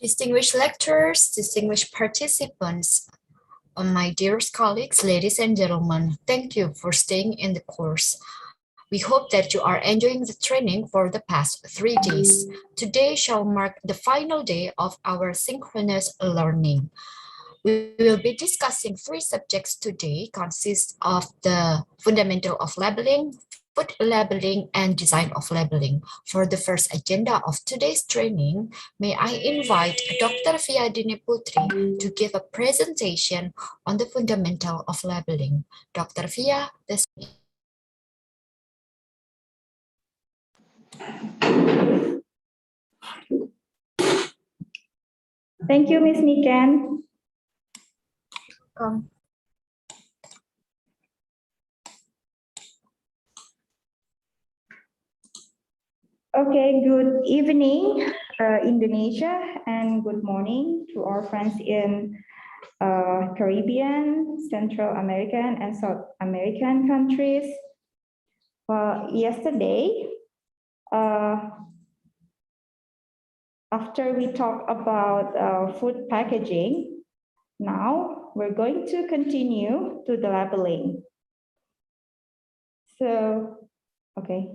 Distinguished lecturers, distinguished participants, my dearest colleagues, ladies and gentlemen, thank you for staying in the course. We hope that you are enjoying the training for the past 3 days. Today shall mark the final day of our synchronous learning. We will be discussing 3 subjects today, consist of the fundamental of labeling, food labeling, and design of labeling. For the first agenda of today's training, may I invite Dr. Viadini Putri to give a presentation on the fundamental of labeling. Dr. Via, Thank you, Ms. Niken. Okay, good evening, Indonesia, and good morning to our friends in Caribbean, Central American, and South American countries. Yesterday, after we talked about food packaging, now we're going to continue to the labeling. So, okay.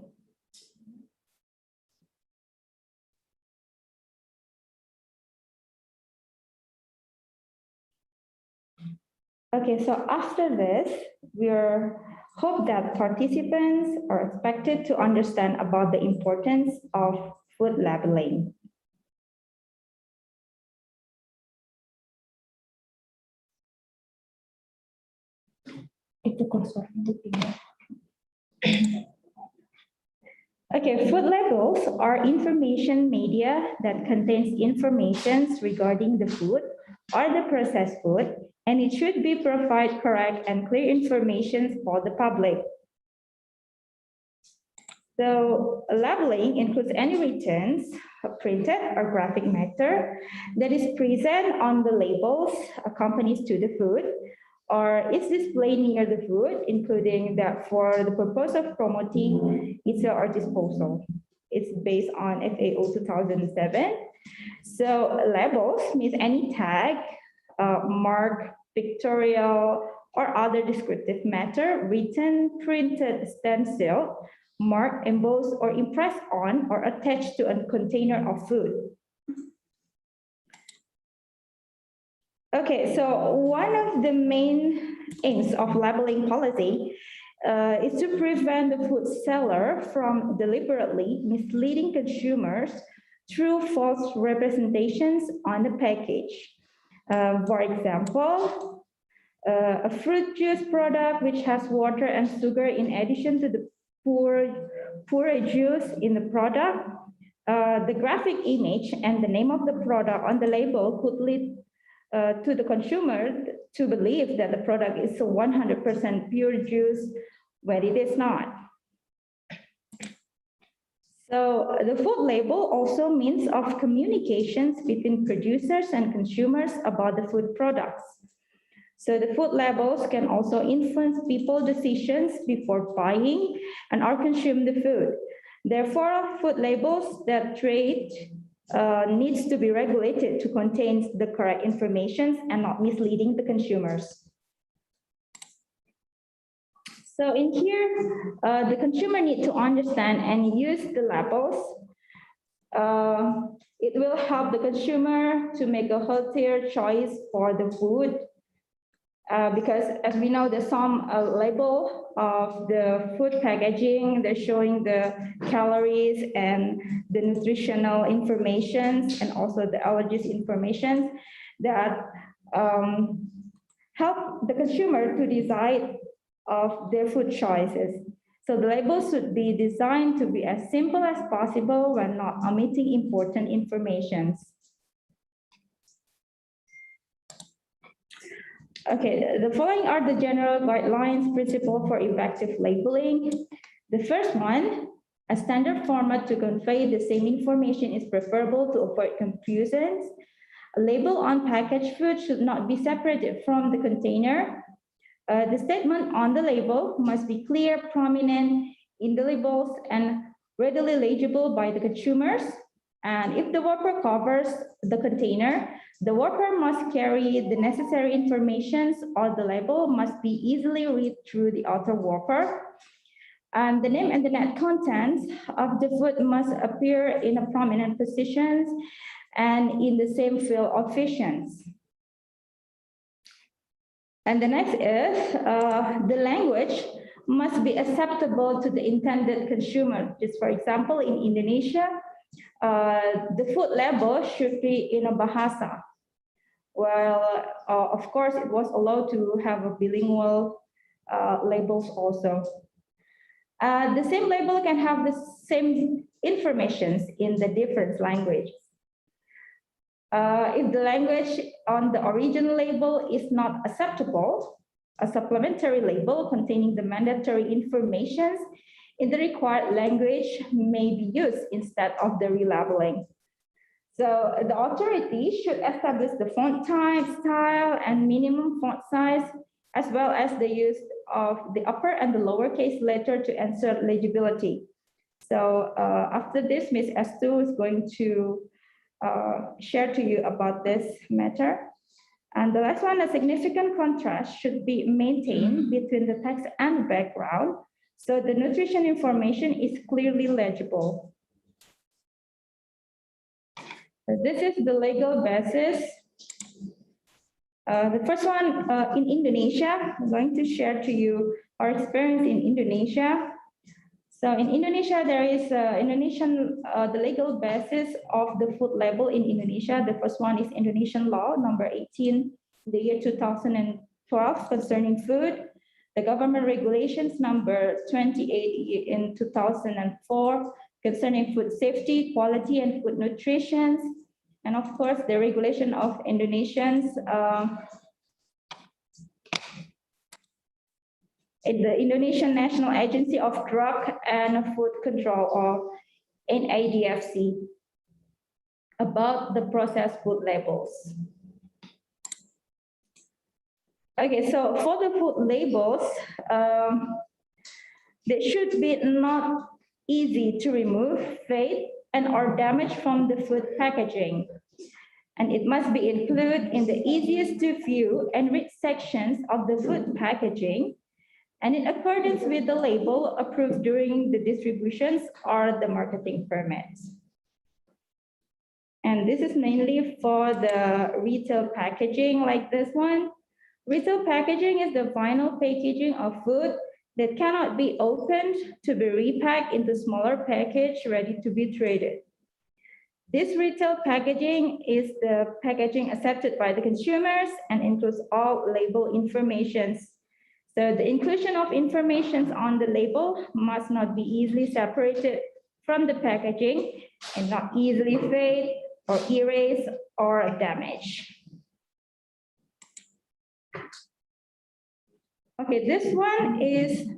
Okay, so after this, we hope that participants are expected to understand about the importance of food labeling. Okay, food labels are information media that contains information regarding the food or the processed food, and it should be provide correct and clear information for the public. So labeling includes any written, printed, or graphic matter that is present on the labels accompanies to the food, or is displayed near the food, including that for the purpose of promoting its or disposal. It's based on FAO 2007. So labels means any tag, mark, pictorial, or other descriptive matter, written, printed, stenciled, marked, embossed, or impressed on or attached to a container of food. Okay, so one of the main aims of labeling policy is to prevent the food seller from deliberately misleading consumers through false representations on the package. For example, a fruit juice product which has water and sugar in addition to the pure juice in the product, the graphic image and the name of the product on the label could lead to the consumer to believe that the product is 100% pure juice when it is not. So the food label also means of communications between producers and consumers about the food products. So the food labels can also influence people's decisions before buying and or consume the food. Therefore, food labels that trade needs to be regulated to contain the correct information and not misleading the consumers. So in here, the consumer need to understand and use the labels. It will help the consumer to make a healthier choice for the food. Because as we know, there's some label of the food packaging, they're showing the calories and the nutritional information and also the allergies information that help the consumer to decide of their food choices. So the labels should be designed to be as simple as possible when not omitting important information. Okay, the following are the general guidelines principle for effective labeling. The first one, a standard format to convey the same information is preferable to avoid confusions. A label on packaged food should not be separated from the container. The statement on the label must be clear, prominent in the labels, and readily legible by the consumers. And if the worker covers the container, the worker must carry the necessary information, or the label must be easily read through the other worker. And the name and the net contents of the food must appear in a prominent positions and in the same field of visions. And the next is the language must be acceptable to the intended consumer. Just for example, in Indonesia, the food label should be in a Bahasa. Well, of course, it was allowed to have a bilingual labels also. The same label can have the same information in the different languages. If the language on the original label is not acceptable, a supplementary label containing the mandatory information in the required language may be used instead of the relabeling. So the authority should establish the font type, style, and minimum font size, as well as the use of the upper and the lowercase letter to ensure legibility. So after this, Ms. Estu is going to share to you about this matter. And the last one, a significant contrast should be maintained between the text and the background, so the nutrition information is clearly legible. So this is the legal basis. The first one in Indonesia, I'm going to share to you our experience in Indonesia. So in Indonesia, there is the legal basis of the food label in Indonesia. The first one is Indonesian law number 18, the year 2012 concerning food. The government regulations number 28 in 2004 concerning food safety, quality, and food nutrition. And of course, the regulation of Indonesians, the Indonesian National Agency of Drug and Food Control, or NADFC, about the processed food labels. Okay, so for the food labels, they should be not easy to remove, fade, and or damage from the food packaging. And it must be included in the easiest to view and read sections of the food packaging, and in accordance with the label approved during the distributions or the marketing permits. And this is mainly for the retail packaging like this one. Retail packaging is the final packaging of food that cannot be opened to be repacked into smaller package ready to be traded. This retail packaging is the packaging accepted by the consumers and includes all label information. So the inclusion of information on the label must not be easily separated from the packaging and not easily fade or erase or damage. Okay, this one is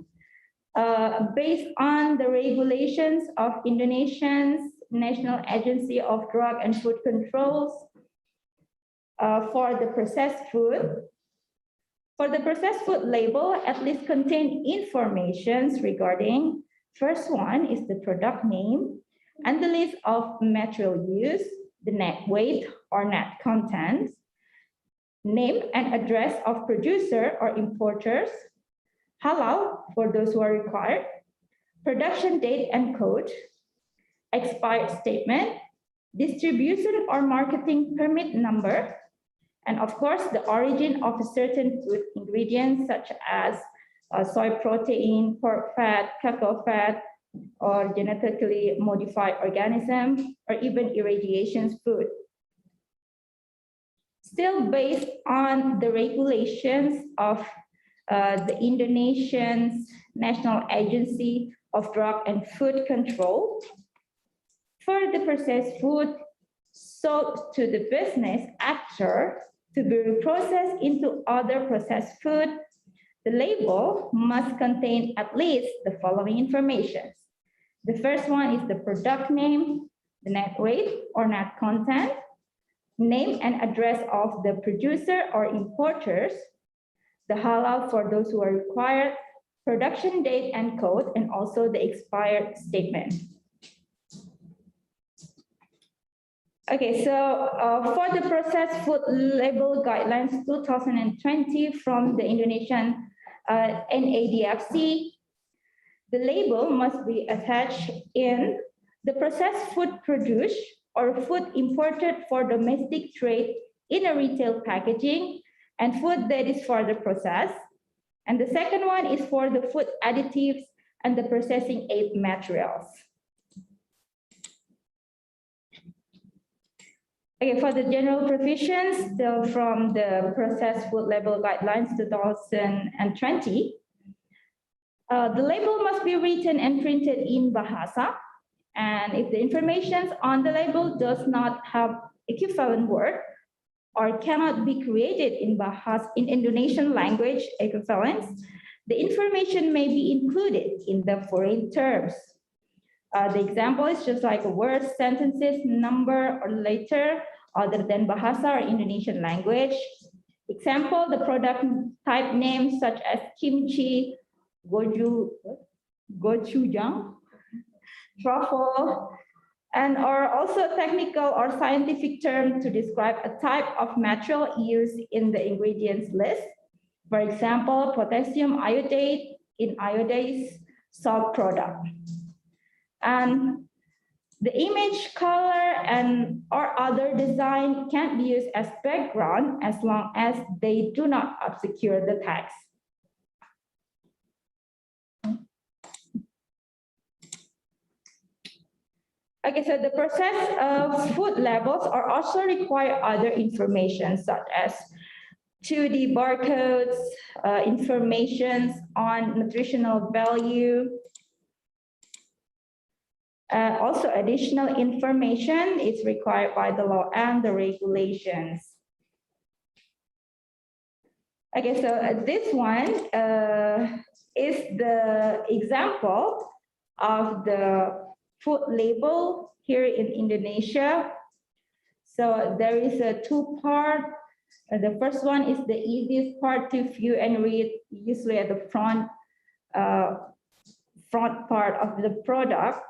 based on the regulations of Indonesia's National Agency of Drug and Food Controls for the processed food. For the processed food label, at least contain information regarding, first one is the product name and the list of material used, the net weight or net content, name and address of producer or importers, halal for those who are required, production date and code, expired statement, distribution or marketing permit number, and of course, the origin of a certain food ingredient such as soy protein, pork fat, cacao fat, or genetically modified organism, or even irradiation food. Still based on the regulations of the Indonesian National Agency of Drug and Food Control, for the processed food sold to the business actor to be reprocessed into other processed food, the label must contain at least the following information. The first one is the product name, the net weight or net content, name and address of the producer or importers, the halal for those who are required, production date and code, and also the expired statement. Okay, so for the processed food label guidelines 2020 from the Indonesian NADFC, the label must be attached in the processed food produced or food imported for domestic trade in a retail packaging and food that is further processed. And the second one is for the food additives and the processing aid materials. Okay, for the general provisions, still from the processed food label guidelines 2020, the label must be written and printed in Bahasa. And if the information on the label does not have equivalent word or cannot be created in Bahasa in Indonesian language equivalents, the information may be included in the foreign terms. The example is just like words, sentences, number, or letter other than Bahasa or Indonesian language. Example, the product type names such as kimchi, gochujang, truffle, and are also technical or scientific term to describe a type of material used in the ingredients list. For example, potassium iodate in iodized salt product. And the image, color, and or other design can be used as background as long as they do not obscure the text. Okay, so the process of food labels are also require other information such as 2D barcodes, information on nutritional value. Also, additional information is required by the law and the regulations. Okay, so this one is the example of the food label here in Indonesia. So there is a two-part. The first one is the easiest part to view and read, usually at the front part of the product.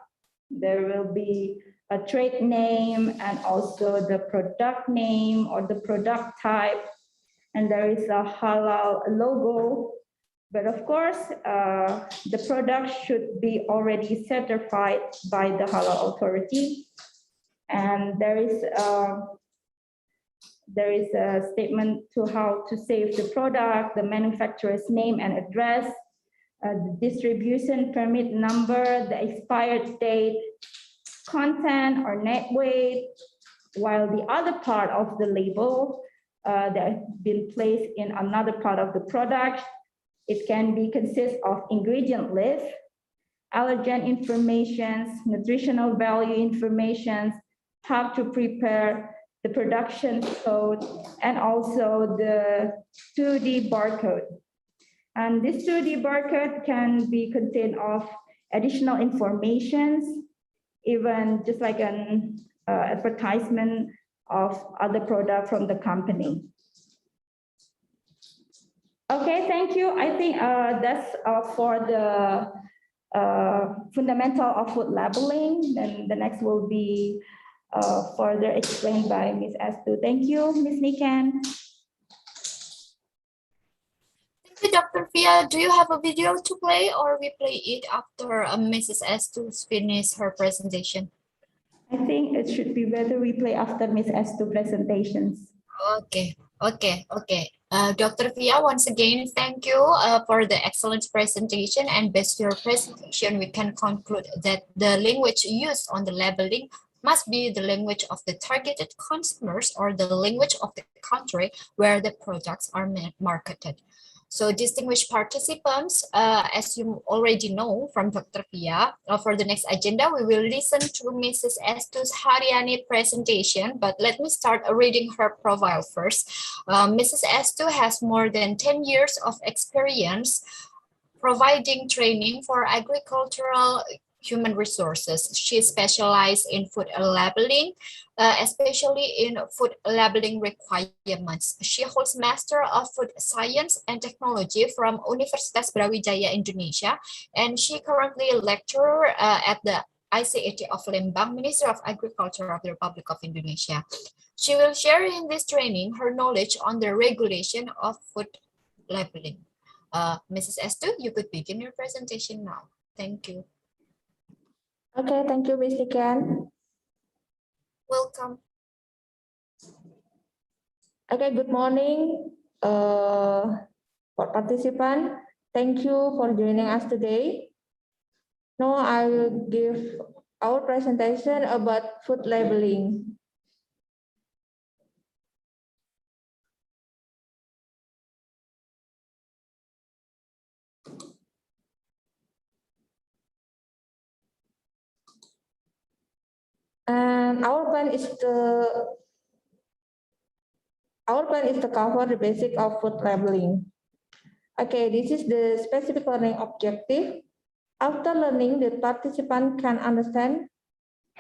There will be a trade name and also the product name or the product type. And there is a halal logo. But of course, the product should be already certified by the halal authority. And there is a statement to how to save the product, the manufacturer's name and address, the distribution permit number, the expired date, content or net weight, while the other part of the label that has been placed in another part of the product, it can be consist of ingredient list, allergen information, nutritional value information, how to prepare, the production code, and also the 2D barcode. And this 2D barcode can be contained of additional information, even just like an advertisement of other product from the company. Okay, thank you. I think that's for the fundamental of food labeling. Then the next will be further explained by Ms. Astu. Thank you, Ms. Nikan. Thank you, Dr. Fia. Do you have a video to play or we play it after Mrs. Astu finish her presentation? I think it should be better we play after Ms. Astu presentations. Okay. Dr. Fia, once again, thank you for the excellent presentation. And based on your presentation, we can conclude that the language used on the labeling must be the language of the targeted consumers or the language of the country where the products are marketed. So distinguished participants, as you already know from Dr. Fia, for the next agenda, we will listen to Mrs. Astu's Haryani presentation, but let me start reading her profile first. Mrs. Astu has more than 10 years of experience providing training for agricultural human resources. She specialized in food labeling, especially in food labeling requirements. She holds Master of Food Science and Technology from Universitas Brawijaya Indonesia, and she currently lectures at the ICAT of Lembang, Minister of Agriculture of the Republic of Indonesia. She will share in this training her knowledge on the regulation of food labeling. Mrs. Estu, you could begin your presentation now. Thank you. Okay, thank you, Ms. Niken. Welcome. Okay, good morning, for participants. Thank you for joining us today. Now I will give our presentation about food labeling. And our plan is to cover the basic of food labeling. Okay, this is the specific learning objective. After learning, the participant can understand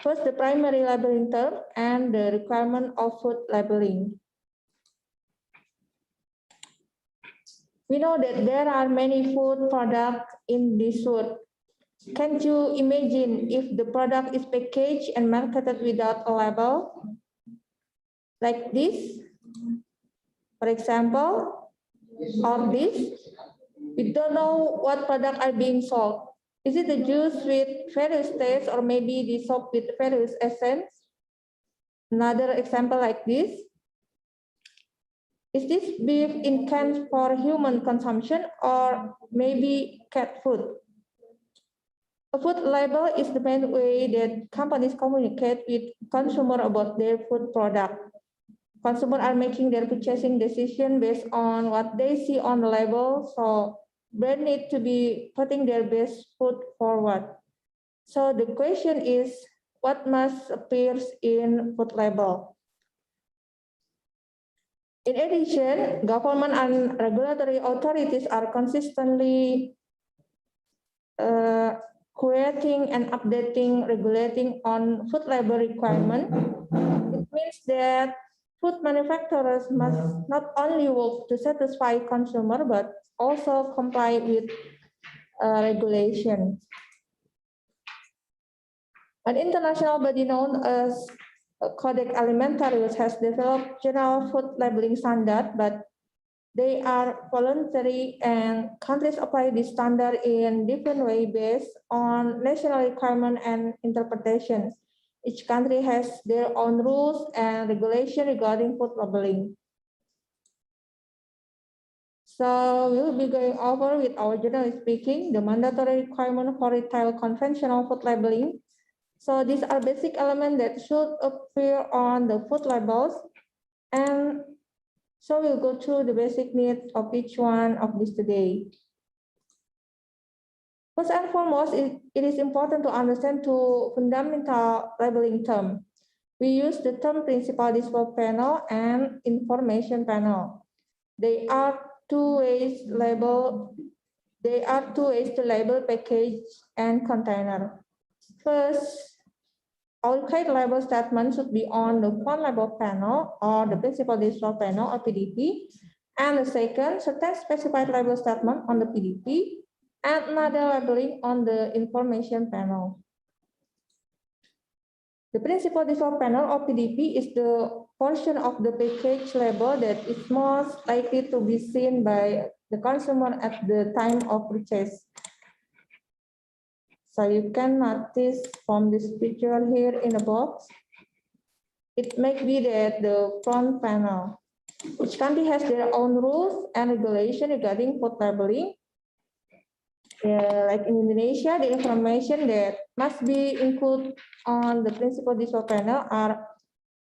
first the primary labeling term and the requirement of food labeling. We know that there are many food products in this world. Can you imagine if the product is packaged and marketed without a label? Like this, for example, or this, we don't know what products are being sold. Is it the juice with various tastes or maybe the soap with various essence? Another example like this. Is this beef in cans for human consumption or maybe cat food? A food label is the main way that companies communicate with consumers about their food product. Consumers are making their purchasing decision based on what they see on the label, so brands need to be putting their best foot forward. So the question is, what must appear in food label? In addition, government and regulatory authorities are consistently creating and updating, regulating on food label requirement. It means that food manufacturers must not only work to satisfy consumer, but also comply with regulation. An international body known as Codex Alimentarius has developed general food labeling standard, but they are voluntary and countries apply this standard in different way based on national requirement and interpretation. Each country has their own rules and regulation regarding food labeling. So we'll be going over with our generally speaking, the mandatory requirement for retail conventional food labeling. So these are basic elements that should appear on the food labels, and so we'll go through the basic needs of each one of these today. First and foremost, it is important to understand two fundamental labeling terms. We use the term principal display panel and information panel. They are two ways to label package and container. First, all key label statements should be on the front label panel or the principal display panel or PDP. And the second, certain specified label statement on the PDP and another labeling on the information panel. The principal display panel or PDP is the portion of the package label that is most likely to be seen by the consumer at the time of purchase. So you can notice from this picture here in the box, it may be that the front panel. Each country has their own rules and regulation regarding food labeling. Like in Indonesia, the information that must be included on the principal display panel are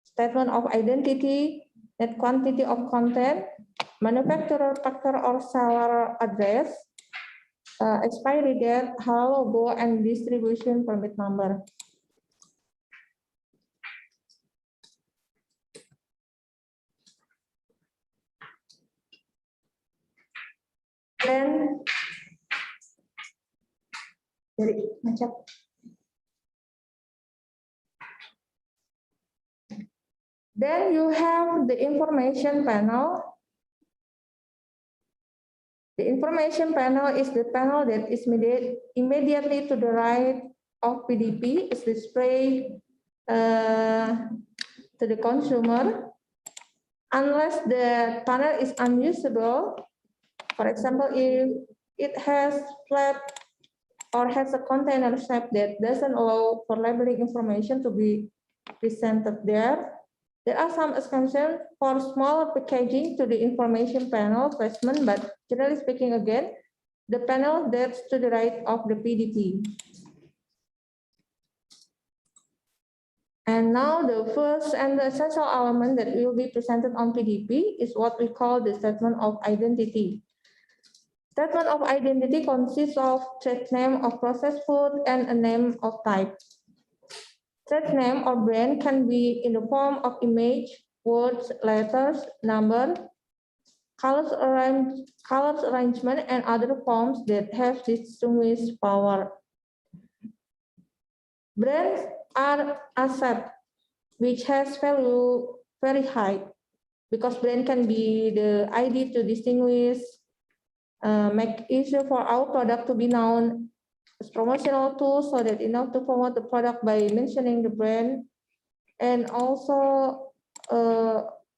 statement of identity, net quantity of content, manufacturer, packer, or seller address, expiry date, halal logo, and distribution permit number. Then, then you have the information panel. The information panel is the panel that is immediately to the right of PDP is displayed to the consumer unless the panel is unusable. For example, if it has flat or has a container shape that doesn't allow for labeling information to be presented there. There are some exceptions for smaller packaging to the information panel placement, but generally speaking, again, the panel that's to the right of the PDP. And now the first and the essential element that will be presented on PDP is what we call the statement of identity. Statement of identity consists of trade name of processed food and a name of type. Trade name or brand can be in the form of image, words, letters, number, colors arrangement, and other forms that have distinguished power. Brands are asset which has value very high because brand can be the ID to distinguish, make easier for our product to be known as promotional tool so that enough to promote the product by mentioning the brand, and also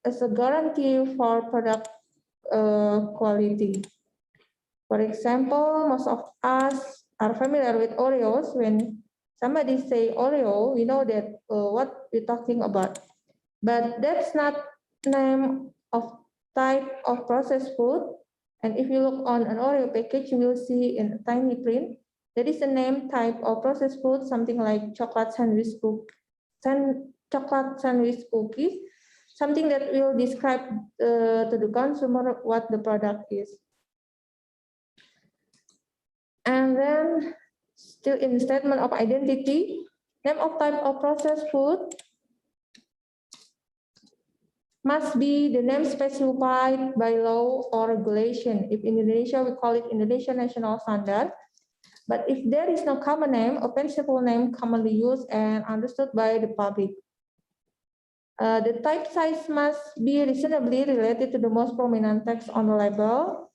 as a guarantee for product quality. For example, most of us are familiar with Oreos. When somebody say Oreo, we know that what we're talking about. But that's not name of type of processed food. And if you look on an Oreo package, you will see in a tiny print, there is a name type of processed food, something like chocolate sandwich cookies, something that will describe to the consumer what the product is. And then still in the statement of identity, name of type of processed food must be the name specified by law or regulation. If in Indonesia, we call it Indonesian National Standard. But if there is no common name, a principal name commonly used and understood by the public. The type size must be reasonably related to the most prominent text on the label.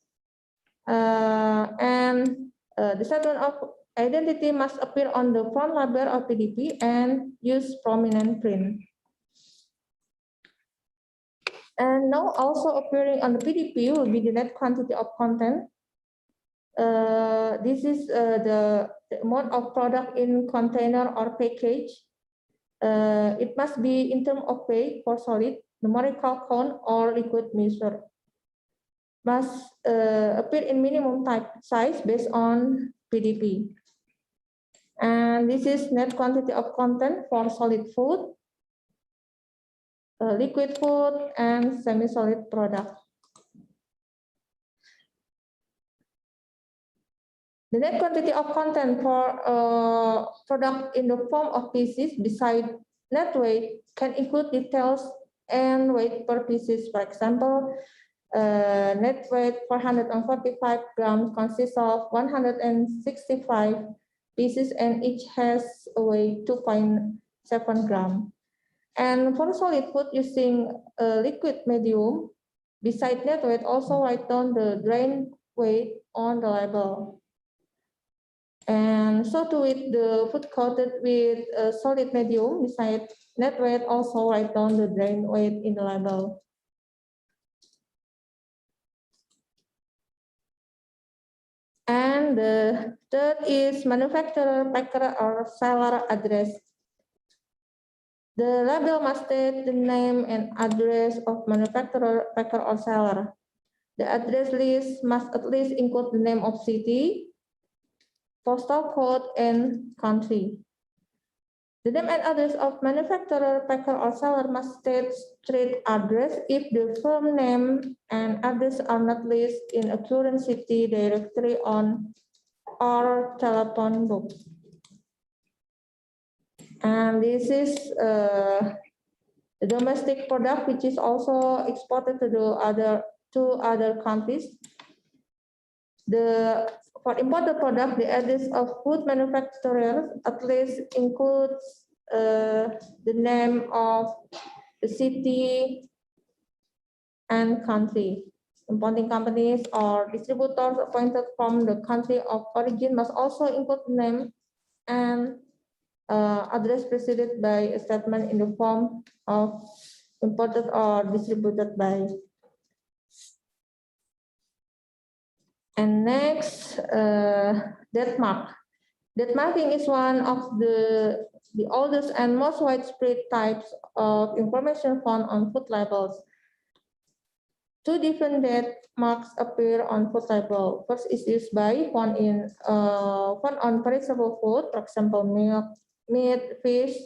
And the statement of identity must appear on the front label of PDP and use prominent print. And now also appearing on the PDP will be the net quantity of content. This is the amount of product in container or package. It must be in terms of weight for solid, numerical count, or liquid measure. Must appear in minimum type size based on PDP. And this is net quantity of content for solid food, liquid food, and semi-solid product. The net quantity of content for product in the form of pieces beside net weight can include details and weight per pieces. For example, net weight 445 grams consists of 165 pieces and each has a weight 2.7 grams. And for solid food using a liquid medium, beside net weight, also write down the drain weight on the label. And so too with the food coated with a solid medium, beside net weight, also write down the drain weight in the label. And the third is manufacturer, packer, or seller address. The label must state the name and address of manufacturer, packer, or seller. The address list must at least include the name of city, postal code, and country. The name and address of manufacturer, packer, or seller must state street address if the firm name and address are not listed in a current city directory on or telephone book. And this is the domestic product, which is also exported to the other countries. For imported product, the address of food manufacturers at least includes the name of the city and country. Importing companies or distributors appointed from the country of origin must also include the name and address preceded by a statement in the form of imported or distributed by. And next, date mark. Date marking is one of the oldest and most widespread types of information found on food labels. Two different date marks appear on food label. First is used by found on perishable food, for example, milk, meat, fish,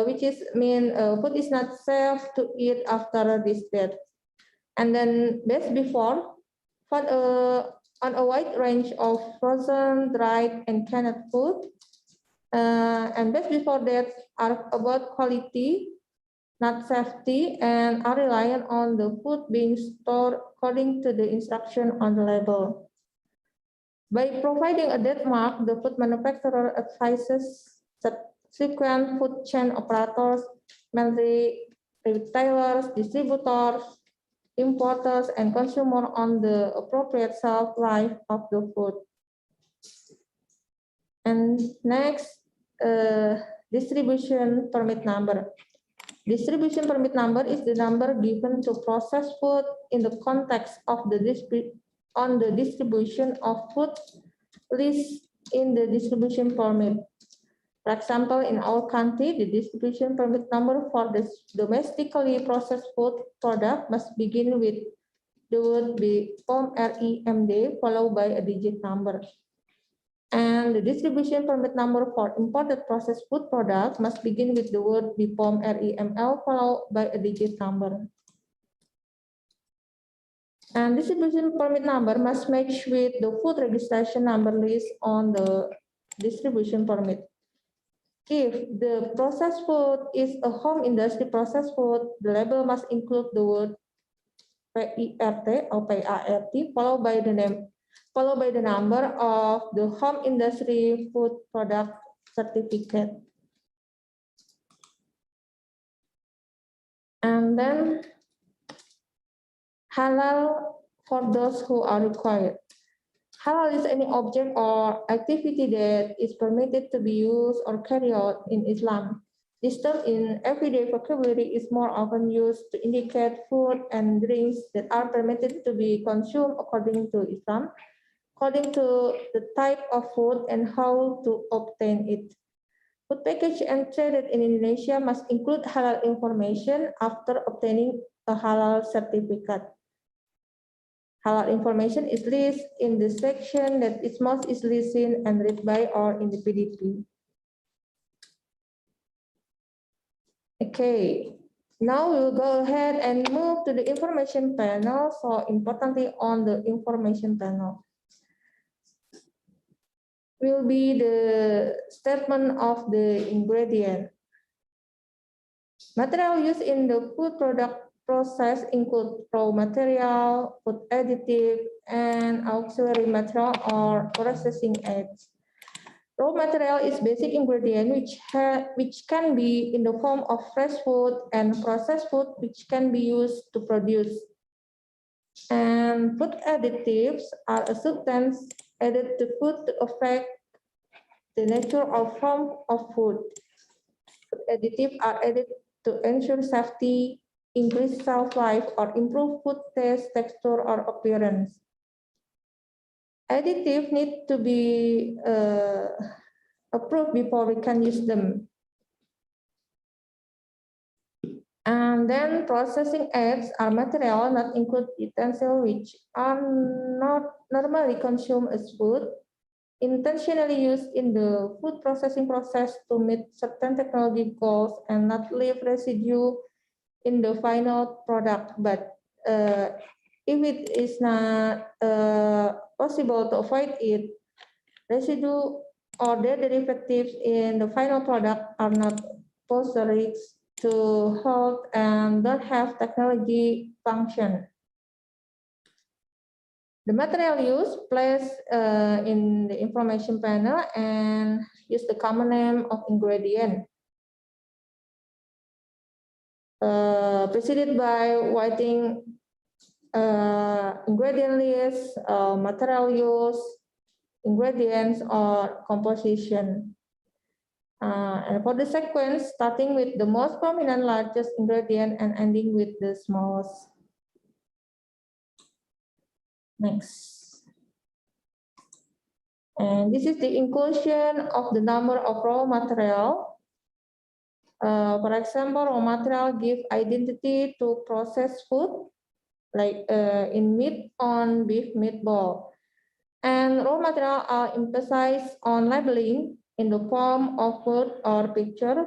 which mean food is not safe to eat after this date. And then best before, found on a wide range of frozen, dried, and canned food. And best before that are about quality, not safety, and are reliant on the food being stored according to the instruction on the label. By providing a date mark, the food manufacturer advises subsequent food chain operators, mainly retailers, distributors, importers, and consumers on the appropriate shelf life of the food. And next, distribution permit number. Distribution permit number is the number given to processed food in the context of the distribution of food list in the distribution permit. For example, in our country, the distribution permit number for the domestically processed food product must begin with the word POM REMD followed by a digit number. And the distribution permit number for imported processed food product must begin with the word BPOM REML followed by a digit number. And distribution permit number must match with the food registration number list on the distribution permit. If the processed food is a home industry processed food, the label must include the word PIRT or PART followed by the number of the home industry food product certificate. And then halal for those who are required. Halal is any object or activity that is permitted to be used or carried out in Islam. This term in everyday vocabulary is more often used to indicate food and drinks that are permitted to be consumed according to Islam, according to the type of food and how to obtain it. Food packaged and traded in Indonesia must include halal information after obtaining a halal certificate. Halal information is listed in the section that is most easily seen and read by or in the PDP. Okay, now we'll go ahead and move to the information panel. So importantly on the information panel will be the statement of the ingredient. Material used in the food product process include raw material, food additive, and auxiliary material or processing aids. Raw material is basic ingredient which can be in the form of fresh food and processed food which can be used to produce. And food additives are a substance added to food to affect the nature or form of food. Food additives are added to ensure safety, increase shelf life, or improve food taste, texture, or appearance. Additives need to be approved before we can use them. And then processing aids are material not include utensils which are not normally consumed as food, intentionally used in the food processing process to meet certain technology goals and not leave residue in the final product. But if it is not possible to avoid it, residue or their derivatives in the final product are not posterior to hold and don't have technology function. The material used placed in the information panel and use the common name of ingredient. Preceded by writing ingredient list, material use, ingredients, or composition. And for the sequence, starting with the most prominent largest ingredient and ending with the smallest. Next. And this is the inclusion of the number of raw material. For example, raw material give identity to processed food, like in meat on beef meatball. And raw material are emphasized on labeling in the form of food or picture.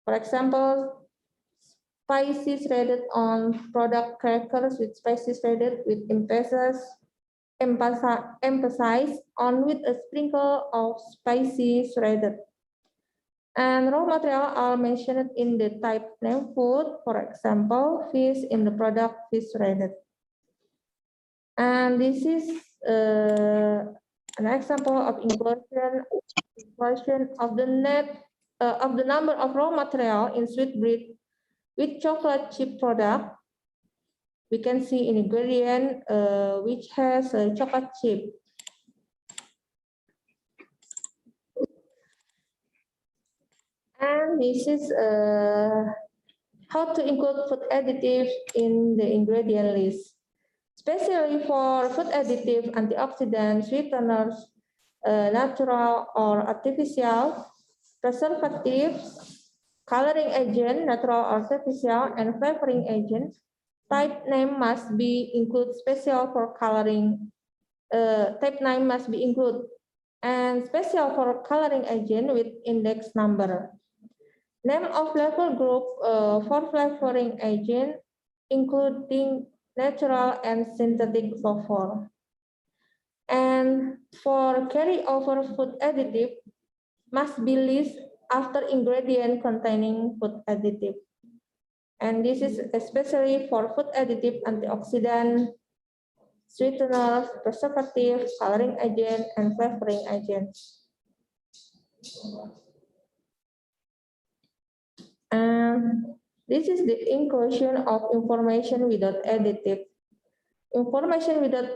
For example, spices rated on product crackers with spices rated with emphasis on with a sprinkle of spices rated. And raw material are mentioned in the type name food, for example, fish in the product fish rated. And this is an example of inclusion of the number of raw material in sweet bread with chocolate chip product. We can see an ingredient which has a chocolate chip. And this is how to include food additives in the ingredient list. Especially for food additive, antioxidants, sweeteners, natural or artificial, preservatives, coloring agent, natural or artificial, and flavoring agent. Type name must be included special for coloring. Type name must be included and special for coloring agent with index number. Name of flavor group for flavoring agent, including natural and synthetic flavor. And for carryover food additive, must be listed after ingredient containing food additive. And this is especially for food additive, antioxidant, sweeteners, preservatives, coloring agent, and flavoring agents. And this is the inclusion of information without additive. Information without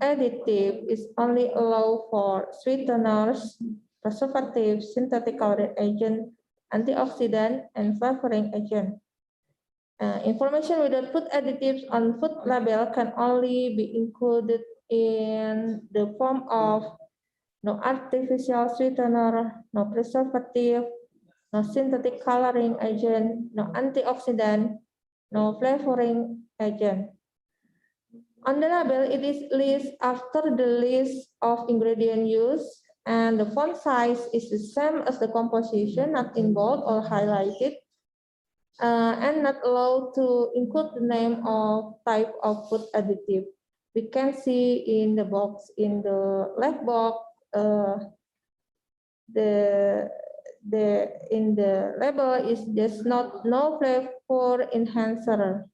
additive is only allowed for sweeteners, preservatives, synthetic coloring agent, antioxidant, and flavoring agent. Information without food additives on food label can only be included in the form of no artificial sweetener, no preservative, no synthetic coloring agent, no antioxidant, no flavoring agent. On the label, it is listed after the list of ingredients used, and the font size is the same as the composition, not in bold or highlighted, and not allowed to include the name of type of food additive. We can see in the box, in the left box, in the label is just no flavor enhancer,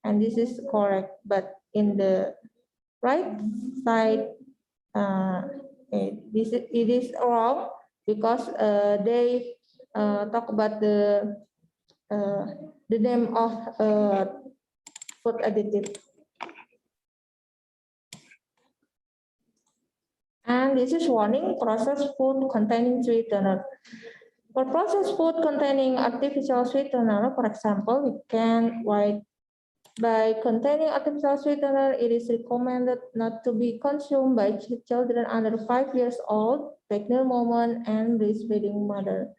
and this is correct. But in the right side, it is wrong because they talk about the name of food additive. And this is warning: processed food containing sweetener. For processed food containing artificial sweetener, for example, we can write by containing artificial sweetener, it is recommended not to be consumed by children under 5 years old, pregnant women, and breastfeeding mother.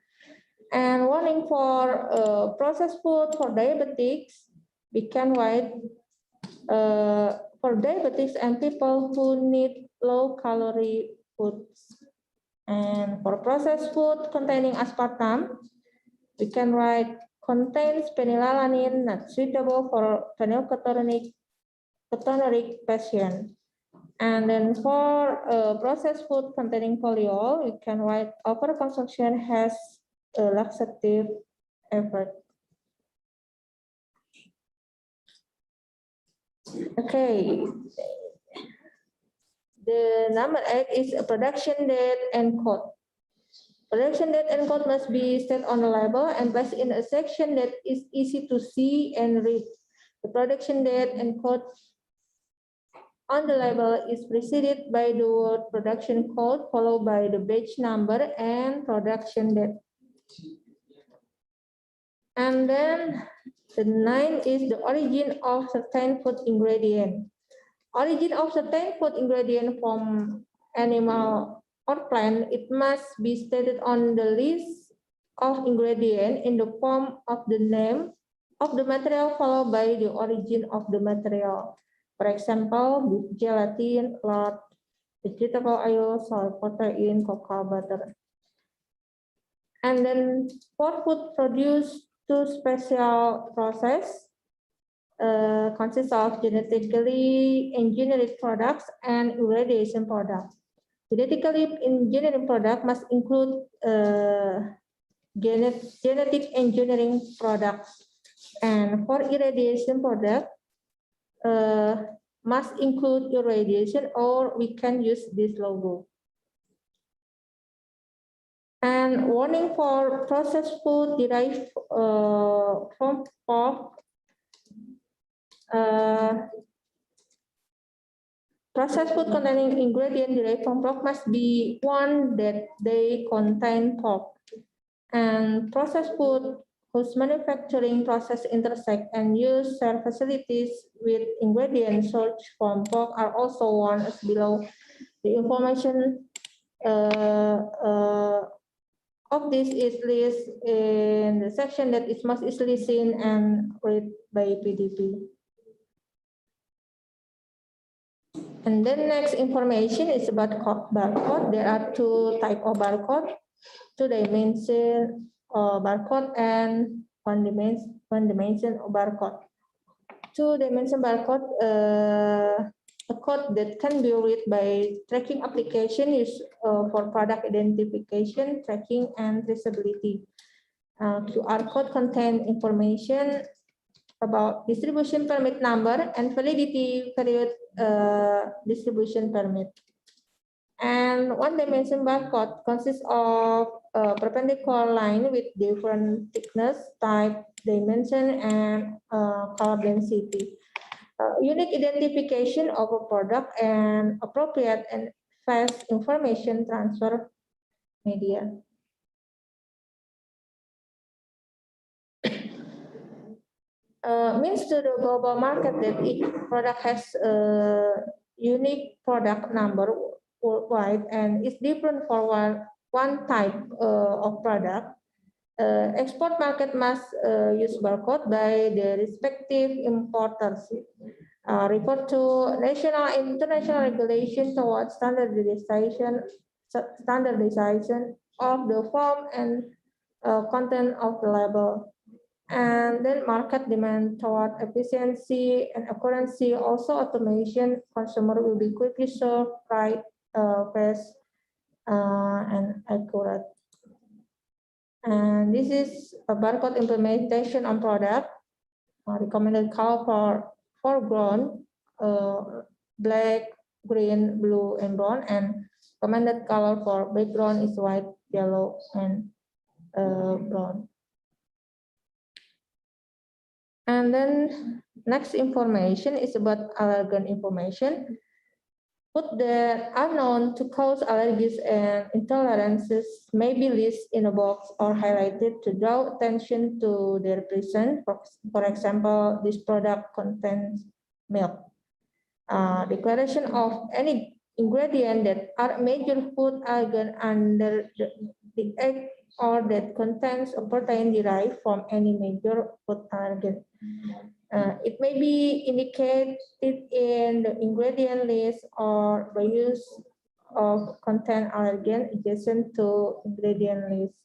And warning for processed food for diabetics, we can write for diabetics and people who need low-calorie foods. And for processed food containing aspartame, we can write contains phenylalanine, not suitable for phenylketonuria patient. And then for processed food containing polyol, we can write overconsumption has a laxative effect. Okay. The number 8 is a production date and code. Production date and code must be set on the label and placed in a section that is easy to see and read. The production date and code on the label is preceded by the word production code, followed by the batch number and production date. And then the 9 is the origin of certain food ingredient. Origin of certain food ingredient from animal or plant, it must be stated on the list of ingredient in the form of the name of the material followed by the origin of the material. For example, beef gelatin, lard, vegetable oil, soy protein, cocoa butter. And then for food produced to special process consists of genetically engineered products and irradiation products. Genetically engineered product must include genetic engineering products, and for irradiation product must include irradiation, or we can use this logo. And warning for processed food derived from pork. Processed food containing ingredient derived from pork must be one that they contain pork. And processed food whose manufacturing process intersect and use share facilities with ingredients sourced from pork are also warned as below. The information of this is listed in the section that is most easily seen and read by PDP. And then next information is about barcode. There are two types of barcode, two-dimension barcode and one-dimension barcode. Two-dimension barcode, a code that can be read by tracking application used for product identification, tracking, and traceability. QR code contains information about distribution permit number and validity period distribution permit. And one-dimension barcode consists of a perpendicular line with different thickness, type, dimension, and color density. Unique identification of a product and appropriate and fast information transfer media. Means to the global market that each product has a unique product number worldwide and it's different for one type of product. Export market must use barcode by the respective importers. Refer to national and international regulation towards standardization of the form and content of the label. And then market demand toward efficiency and accuracy, also automation, consumer will be quickly served, right, fast, and accurate. And this is a barcode implementation on product. Recommended color for foreground, black, green, blue, and brown, and recommended color for background is white, yellow, and brown. And then next information is about allergen information. Food that are known to cause allergies and intolerances may be listed in a box or highlighted to draw attention to their presence. For example, this product contains milk. Declaration of any ingredient that are major food allergen under the egg or that contains a protein derived from any major food allergen. It may be indicated in the ingredient list or by use of content allergen adjacent to ingredient list.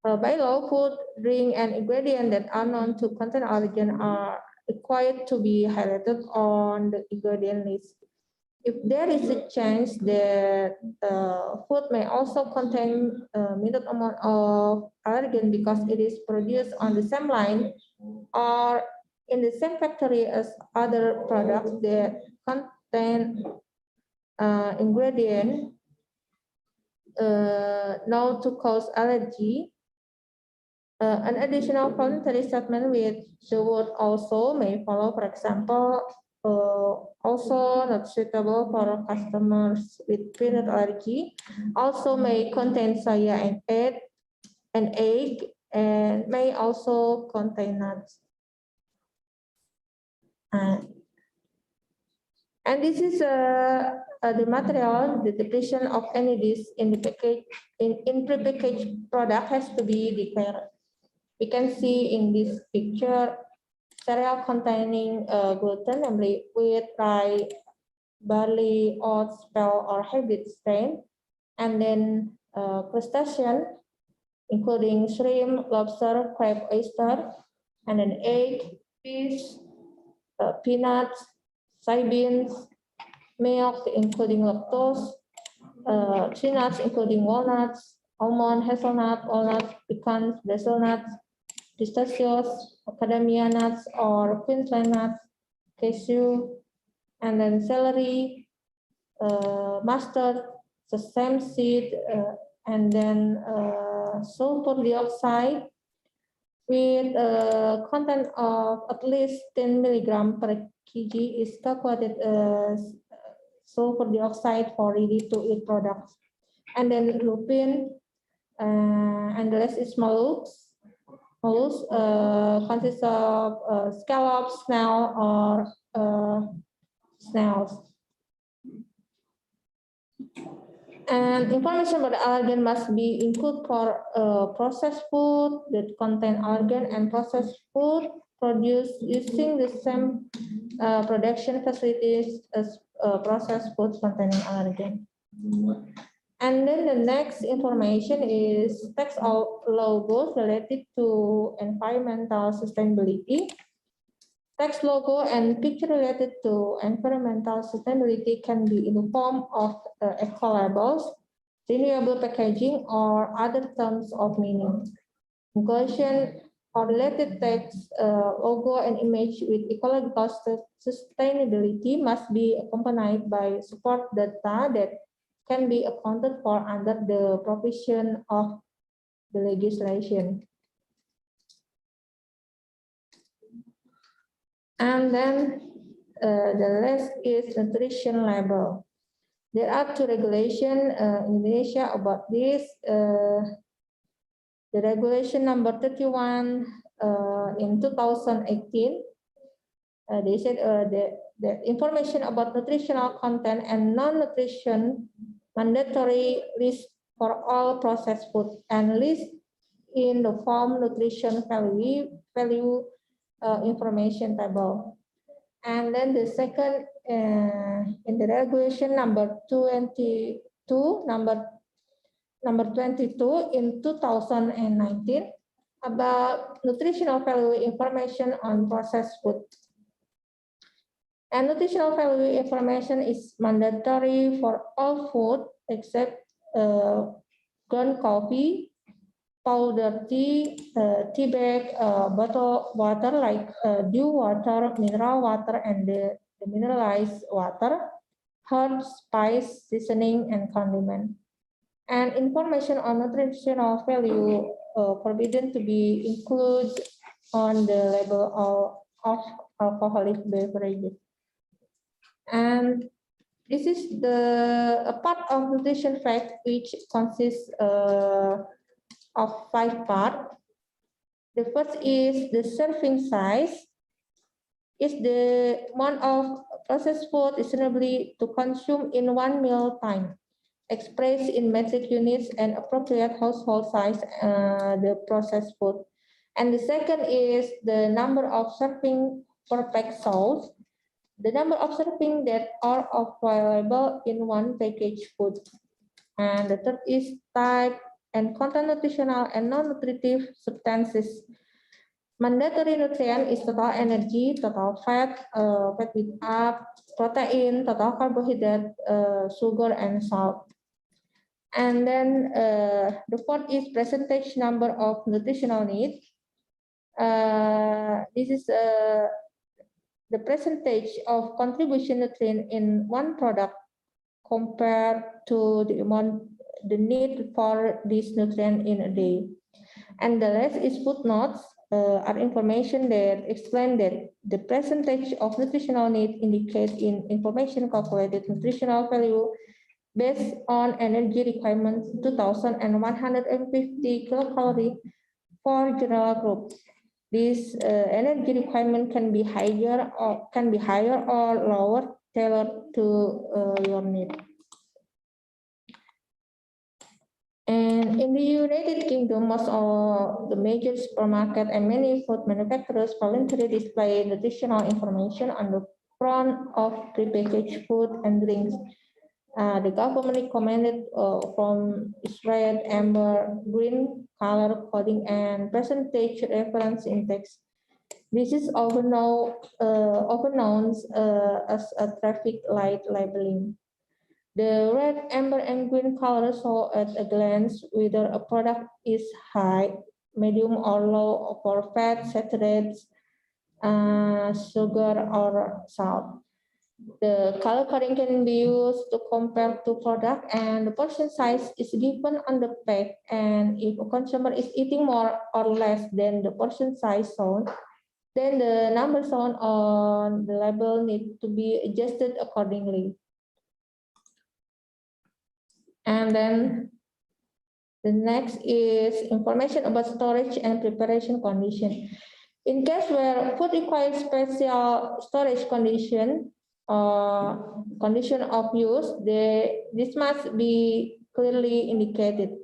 By law, food, drink, and ingredient that are known to contain allergen are required to be highlighted on the ingredient list. If there is a chance that food may also contain a minute amount of allergen because it is produced on the same line or in the same factory as other products that contain ingredient known to cause allergy, an additional voluntary statement with the word also may follow. For example, also not suitable for customers with peanut allergy. Also may contain soya and egg, and may also contain nuts. And this is the material, the depletion of any dish in the package in prepackaged product has to be declared. We can see in this picture cereal containing gluten, namely wheat, rye, barley, oats, spelt, or hybrid strain, and then crustacean, including shrimp, lobster, crab, oyster, and then egg, fish, peanuts, soybeans, milk, including lactose, tree nuts, including walnuts, almond, hazelnut, walnut, pecans, hazelnuts, pistachios, macadamia nuts, or Queensland nuts, cashew, and then celery, mustard, sesame seed, and then sulfur dioxide with a content of at least 10 milligram per kg is calculated as sulfur dioxide for ready-to-eat products. And then lupin, and the rest is mollusks. Mollusks consists of scallops, snail, or snails. And information about the allergen must be included for processed food that contain allergen and processed food produced using the same production facilities as processed foods containing allergen. And then the next information is text or logos related to environmental sustainability. Text logo and picture related to environmental sustainability can be in the form of eco labels, renewable packaging, or other terms of meaning. Inclusion or related text, logo, and image with ecological sustainability must be accompanied by support data that can be accounted for under the provision of the legislation. And then the rest is nutrition label. There are two regulations in Indonesia about this. The regulation number 31 in 2018, they said the information about nutritional content and non-nutrition mandatory list for all processed food and list in the form nutrition value information table. And then the second in the regulation number 22 number 22 in 2019 about nutritional value information on processed food. And nutritional value information is mandatory for all food except ground coffee, powdered tea, tea bag, bottled water like dew water, mineral water, and the mineralized water, herb, spice, seasoning, and condiment. And information on nutritional value forbidden to be included on the label of alcoholic beverages. And this is a part of nutrition fact which consists of 5 parts. The first is the serving size. Is the amount of processed food reasonably to consume in 1 meal time, expressed in metric units and appropriate household size, the processed food. And the second is the number of serving per pack sold, the number of serving that are available in one packaged food. And the third is type and content nutritional and non-nutritive substances. Mandatory nutrient is total energy, total fat, fat with up, protein, total carbohydrate, sugar, and salt. And then the fourth is percentage number of nutritional needs. This is the percentage of contribution nutrient in one product compared to the amount, the need for this nutrient in a day. And the rest is footnotes. are information that explain that the percentage of nutritional need indicated in information calculated nutritional value based on energy requirements 2,150 kilocalorie for general group. This energy requirement can be higher or lower, tailored to your need. And in the United Kingdom, most of the major supermarket and many food manufacturers voluntarily display nutritional information on the front of prepackaged food and drinks. The government recommended from red, amber, green color coding and percentage reference index. This is often known as a traffic light labeling. The red, amber, and green colors show at a glance whether a product is high, medium, or low for fat, saturated, sugar, or salt. The color coding can be used to compare two products, and the portion size is given on the pack. And if a consumer is eating more or less than the portion size shown, then the number shown on the label need to be adjusted accordingly. And then the next is information about storage and preparation condition. In case where food requires special storage condition of use, this must be clearly indicated.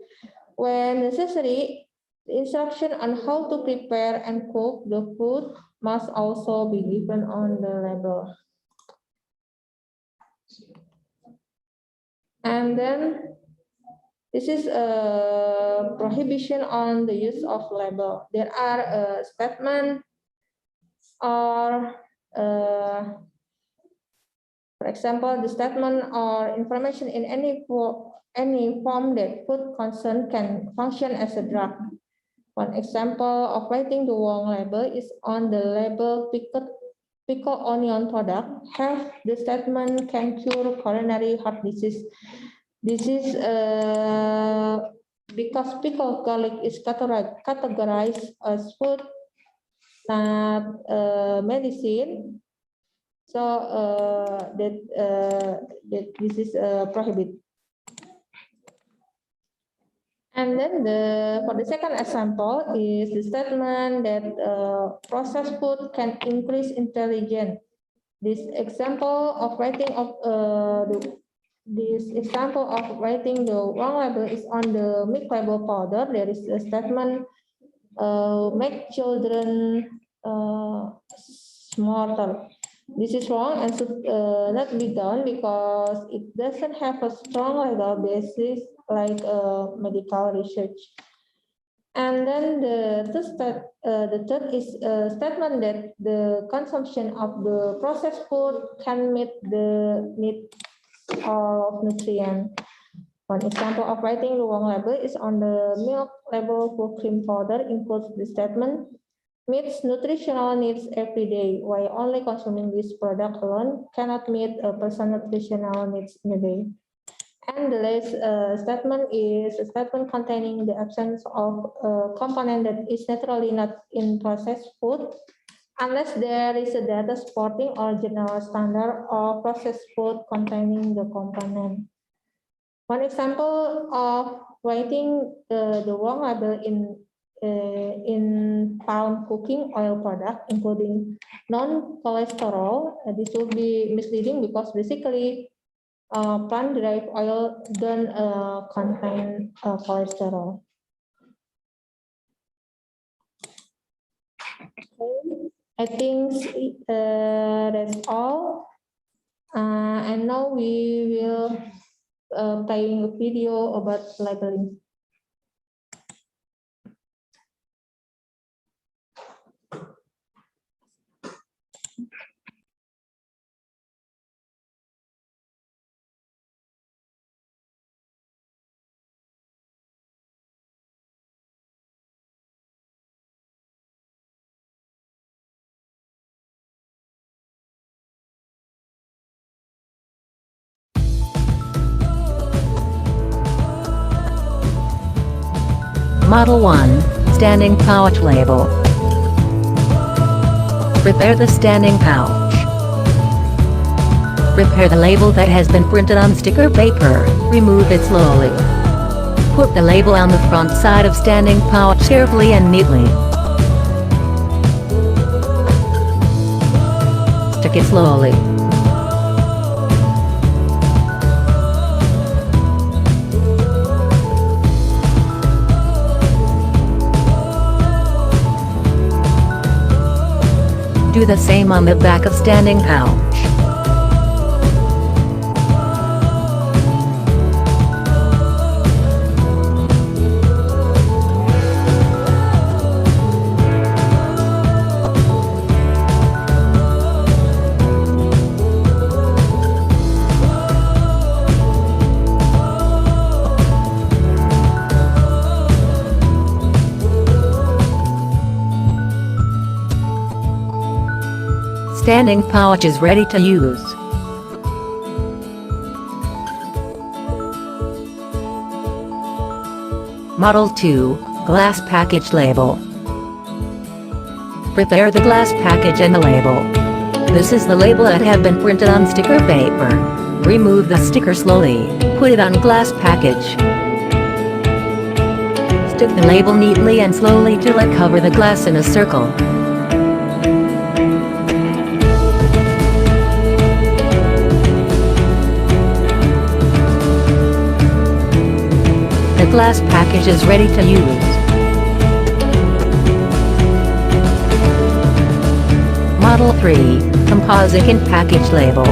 When necessary, the instruction on how to prepare and cook the food must also be given on the label. And then this is a prohibition on the use of label. There are statements or, for example, the statement or information in any form that food concern can function as a drug. One example of writing the wrong label is on the label pickled onion product. Have the statement can cure coronary heart disease. This is because pickled garlic is categorized as food, not medicine. So that this is prohibited. And then for the second example is the statement that processed food can increase intelligence. This example of writing the wrong label is on the milk label powder. There is a statement make children smarter. This is wrong and should not be done because it doesn't have a strong legal basis like medical research. And then the third is a statement that the consumption of the processed food can meet the need of nutrients. One example of writing the wrong label is on the milk label for cream powder includes the statement meets nutritional needs every day, while only consuming this product alone cannot meet a person's nutritional needs in a day. And the last statement is a statement containing the absence of a component that is naturally not in processed food, unless there is a data supporting or general standard of processed food containing the component. One example of writing the wrong label in palm cooking oil product, including non-cholesterol, this will be misleading because basically plant-derived oil don't contain cholesterol. Okay. I think that's all. And now we will playing a video about labeling. Model 1, Standing Pouch Label. Prepare the standing pouch. Prepare the label that has been printed on sticker paper. Remove it slowly. Put the label on the front side of standing pouch carefully and neatly. Stick it slowly. Do the same on the back of standing pouch. Standing pouch is ready to use. Model 2, glass package label. Prepare the glass package and the label. This is the label that have been printed on sticker paper. Remove the sticker slowly. Put it on glass package. Stick the label neatly and slowly till it cover the glass in a circle. The glass package is ready to use. Model 3, composite in package label.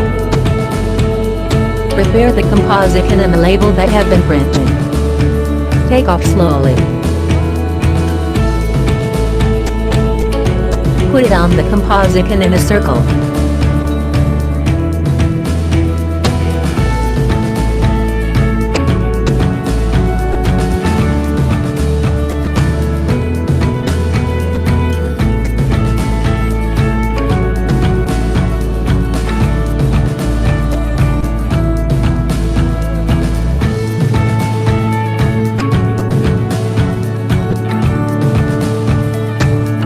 Prepare the composite in and the label that have been printed. Take off slowly. Put it on the composite in a circle.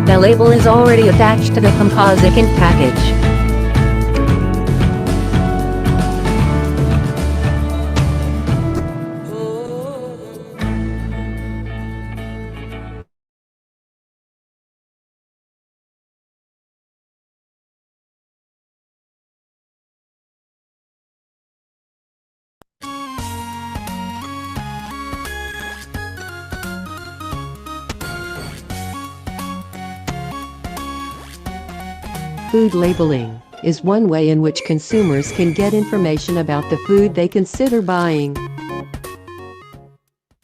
The label is already attached to the composite in package. Food labeling is one way in which consumers can get information about the food they consider buying.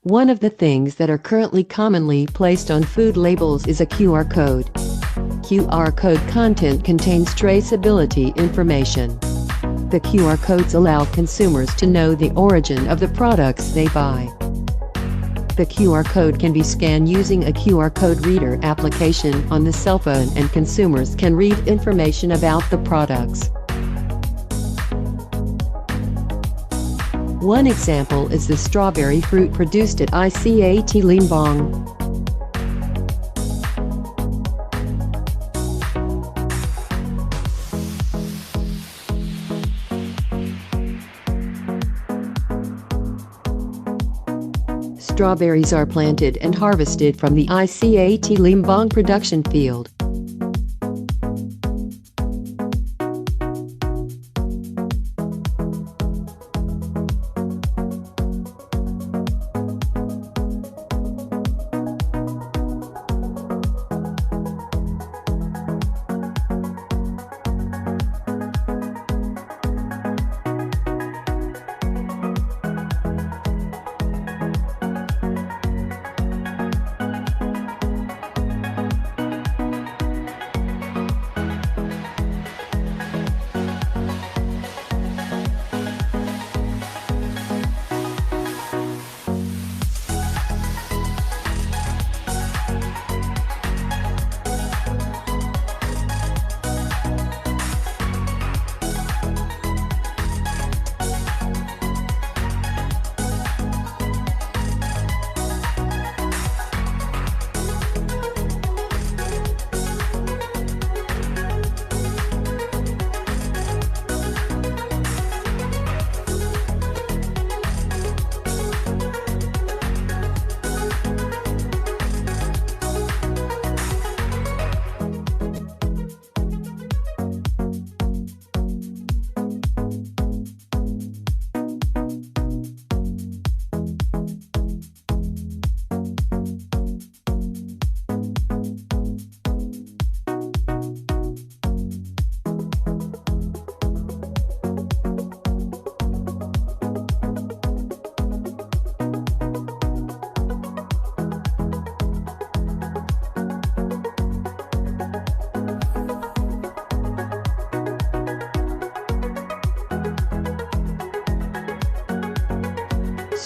One of the things that are currently commonly placed on food labels is a QR code. QR code content contains traceability information. The QR codes allow consumers to know the origin of the products they buy. The QR code can be scanned using a QR code reader application on the cell phone, and consumers can read information about the products. One example is the strawberry fruit produced at ICAT Limbang. Strawberries are planted and harvested from the ICAT Limbang production field.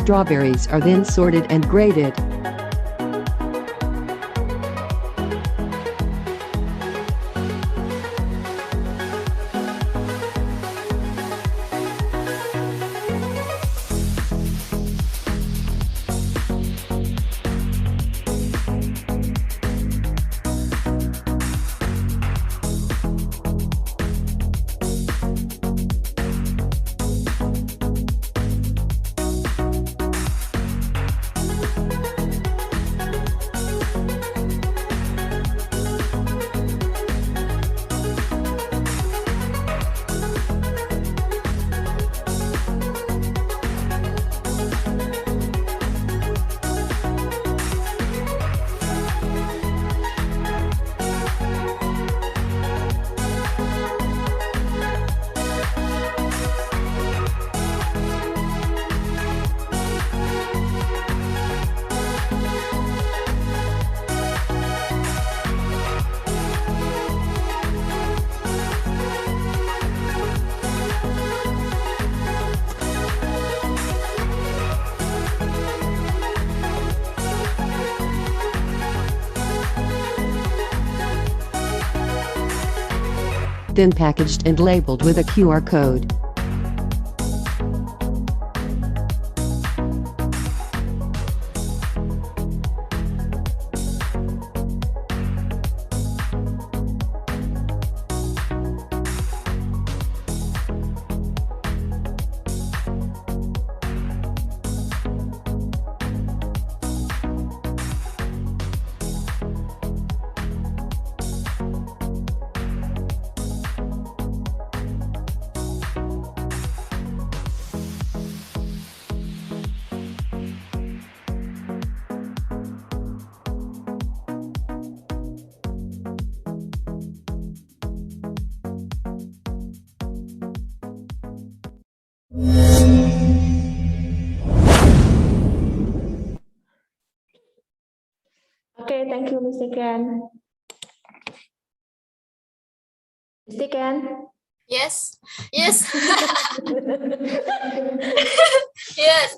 Strawberries are then sorted and graded. Then packaged and labeled with a QR code. Okay, thank you, Mr. Ken. Mr. Ken? Yes, yes. Yes.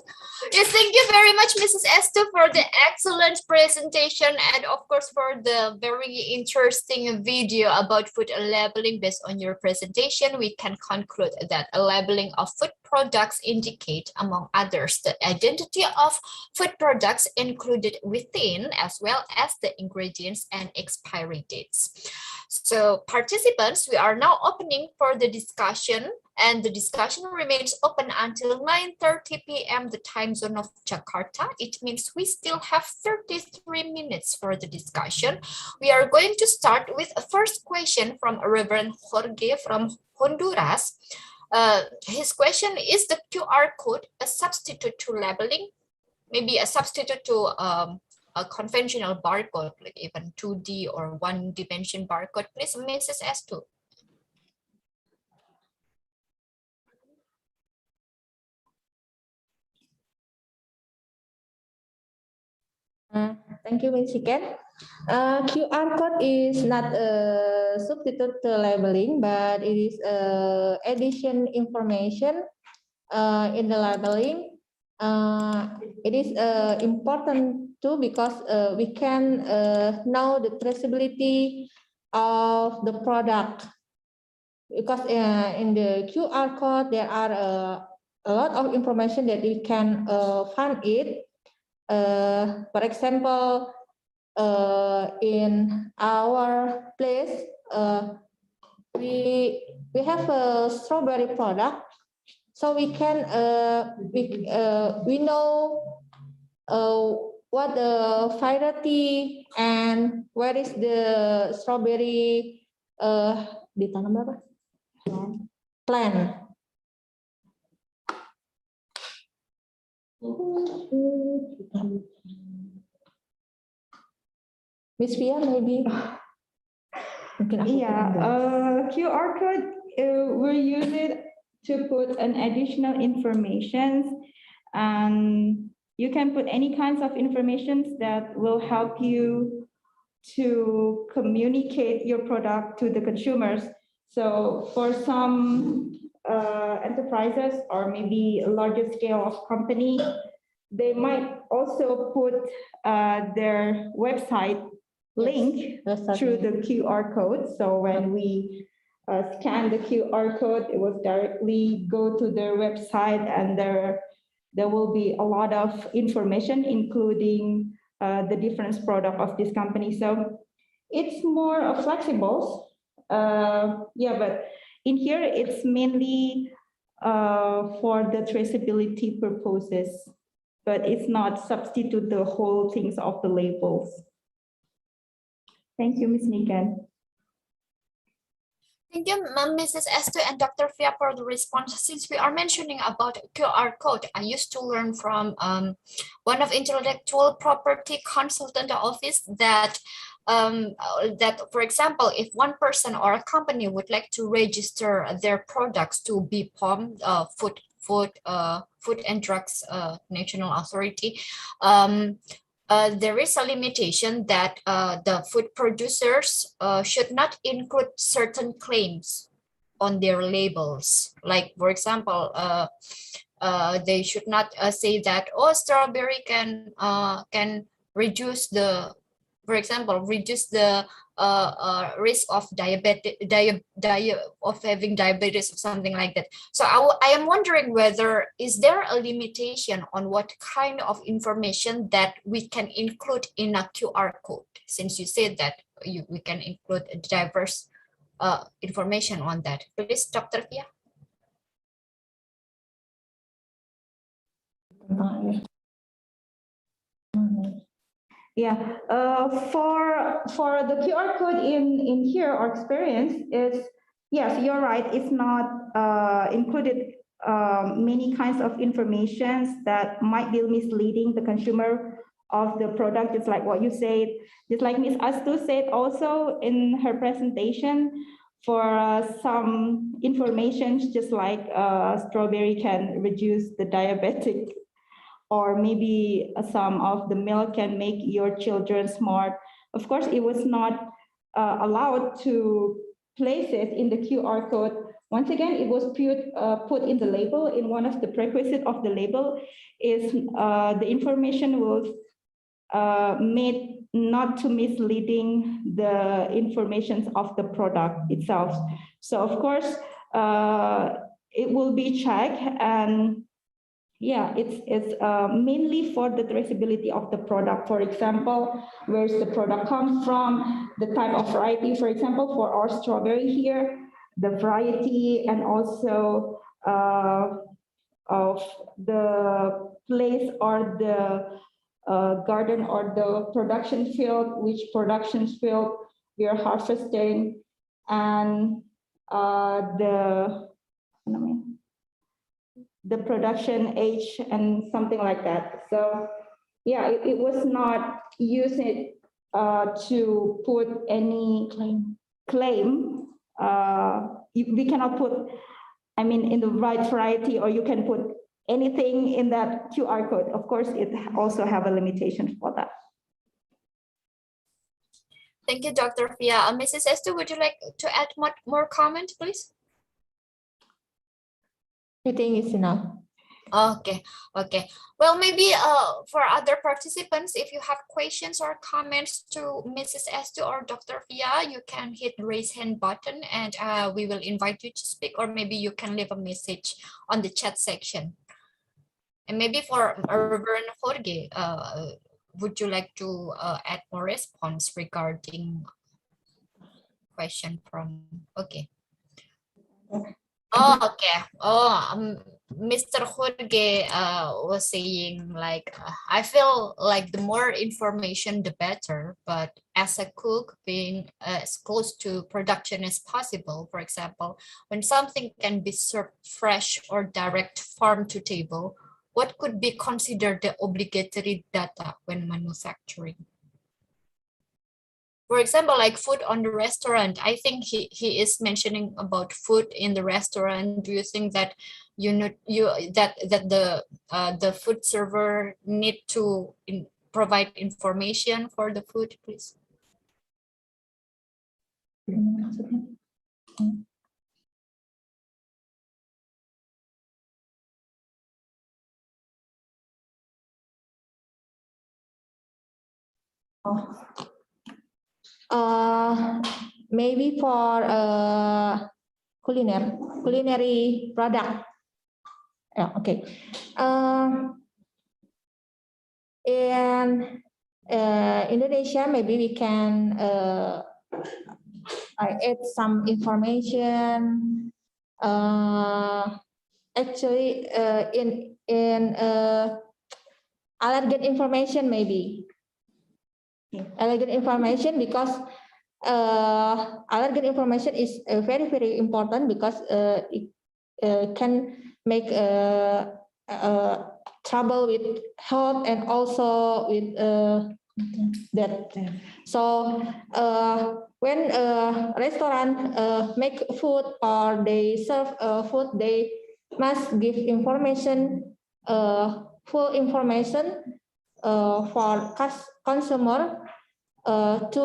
Yes, thank you very much, Mrs. Esther, for the excellent presentation and of course for the very interesting video about food labeling. Based on your presentation, we can conclude that a labeling of food products indicate, among others, the identity of food products included within, as well as the ingredients and expiry dates. So participants, we are now opening for the discussion, and the discussion remains open until 9:30 p.m. the time zone of Jakarta. It means we still have 33 minutes for the discussion. We are going to start with a first question from Reverend Jorge from Honduras. His question is: the QR code a substitute to labeling? Maybe a substitute to a conventional barcode, like even 2D or one-dimension barcode. Please, Mrs. Esther. Thank you, Ms. Ken. QR code is not a substitute to labeling, but it is addition information in the labeling. It is important too because we can know the traceability of the product. Because in the QR code there are a lot of information that we can find it. For example, in our place, we have a strawberry product, so we can we know what the variety and where is the strawberry ditanam berapa? Plant. Miss Pia, maybe. Yeah, QR code, we use it to put an additional information, and you can put any kinds of information that will help you to communicate your product to the consumers. So for some enterprises or maybe a larger scale of company, they might also put their website link through the QR code. So when we scan the QR code, it will directly go to their website, and there will be a lot of information, including the different product of this company. So it's more flexible. Yeah, but in here, it's mainly for the traceability purposes, but it's not substitute the whole things of the labels. Thank you, Ms. Nikan. Thank you, Mrs. Esther and Dr. Fia, for the response. Since we are mentioning about QR code, I used to learn from one of intellectual property consultant office that for example, if one person or a company would like to register their products to BPOM, Food and Drugs National Authority, there is a limitation that the food producers should not include certain claims on their labels. Like, for example, they should not say that, oh, strawberry can reduce the, for example, reduce the risk of of having diabetes or something like that. So I am wondering whether is there a limitation on what kind of information that we can include in a QR code, since you said that we can include diverse information on that. Please, Dr. Fia. Yeah, for the QR code in here or experience is, yes, you're right. It's not included many kinds of informations that might be misleading the consumer of the product. Just like what you said, just like Ms. Astu said also in her presentation, for some information, just like strawberry can reduce the diabetic, or maybe some of the milk can make your children smart. Of course, it was not allowed to place it in the QR code. Once again, it was put in the label. In one of the prerequisites of the label is the information was made not to misleading the information of the product itself. So of course, it will be checked, and yeah, it's mainly for the traceability of the product. For example, where's the product comes from, the type of variety. For example, for our strawberry here, the variety, and also of the place or the garden or the production field, which production field we are harvesting, and the production age and something like that. So yeah, it was not used to put any claim. We cannot put, I mean, in the right variety, or you can put anything in that QR code. Of course, it also have a limitation for that. Thank you, Dr. Fia. Mrs. Esther, would you like to add more comment, please? I think it's enough. Okay. Well, maybe for other participants, if you have questions or comments to Mrs. Esther or Dr. Fia, you can hit the raise hand button, and we will invite you to speak, or maybe you can leave a message on the chat section. And maybe for Reverend Jorge, would you like to add more response regarding question from, okay. Oh, okay. Mr. Jorge was saying like, I feel like the more information, the better. But as a cook, being as close to production as possible, for example, when something can be served fresh or direct farm to table, what could be considered the obligatory data when manufacturing? For example, like food on the restaurant, I think he is mentioning about food in the restaurant. Do you think that the food server need to provide information for the food, please? Maybe for culinary product. Yeah, okay. In Indonesia, maybe we can add some information. Actually, in allergen information maybe. Allergen information because allergen information is very important because it can make trouble with health and also with that. So when a restaurant make food or they serve food, they must give information, full information for consumer to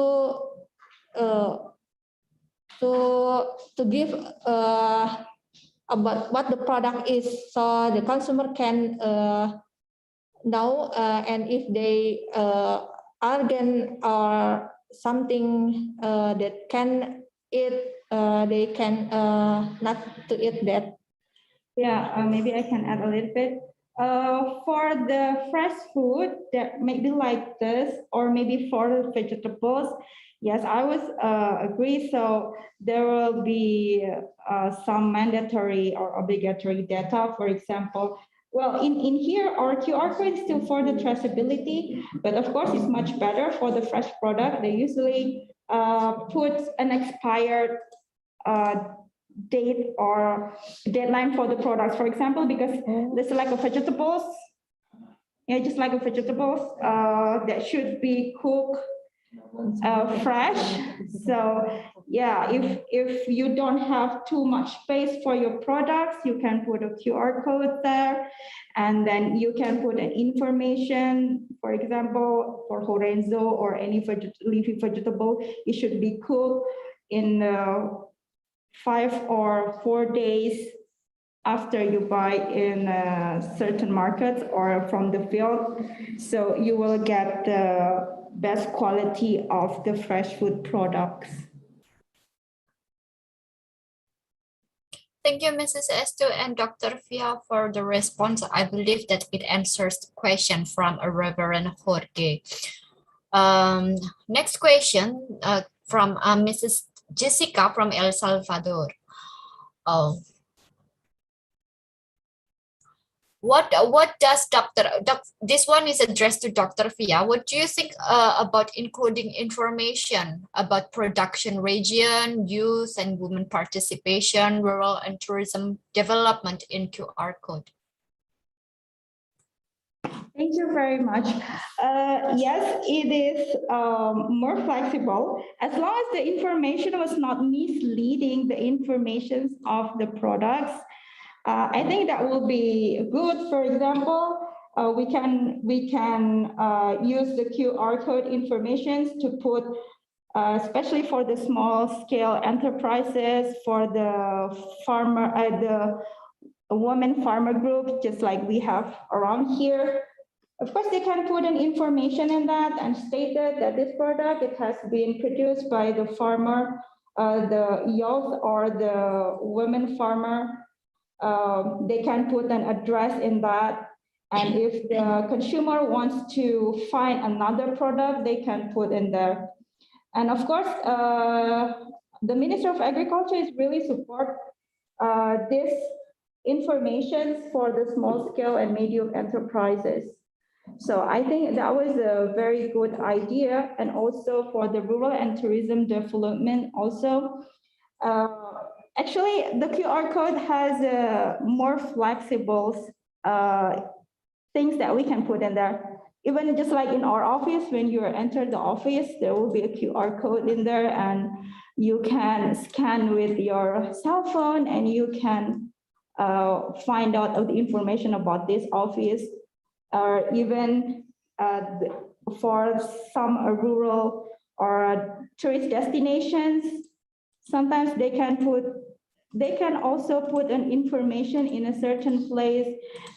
give about what the product is, so the consumer can know and if they allergen or something that can eat, they can not to eat that. Yeah, maybe I can add a little bit. For the fresh food that maybe like this, or maybe for the vegetables, yes, I was agree. So there will be some mandatory or obligatory data. For example, well, in here, our QR code is still for the traceability, but of course, it's much better for the fresh product. They usually put an expired date or deadline for the products. For example, because there's like a vegetables, yeah, just like a vegetables that should be cooked fresh. So yeah, if you don't have too much space for your products, you can put a QR code there, and then you can put an information. For example, for Horenzo or any leafy vegetable, it should be cooked in 5 or 4 days after you buy in certain markets or from the field. So you will get the best quality of the fresh food products. Thank you, Mrs. Estu and Dr. Fia for the response. I believe that it answers the question from Reverend Jorge. Next question from Mrs. Jessica from El Salvador. What does this one is addressed to Dr. Fia. What do you think about including information about production region, youth and women participation, rural and tourism development in QR code? Thank you very much. Yes, it is more flexible as long as the information was not misleading the information of the products. I think that will be good. For example, we can use the QR code information to put, especially for the small scale enterprises, for the farmer, the women farmer group, just like we have around here. Of course, they can put an information in that and stated that this product, it has been produced by the farmer, the youth or the women farmer. They can put an address in that. And if the consumer wants to find another product, they can put in there. And of course, the Ministry of Agriculture is really support this information for the small scale and medium enterprises. So I think that was a very good idea. And also for the rural and tourism development also. Actually, the QR code has more flexible things that we can put in there. Even just like in our office, when you enter the office, there will be a QR code in there and you can scan with your cell phone and you can find out the information about this office. Or even for some rural or tourist destinations, sometimes they can put they can also put an information in a certain place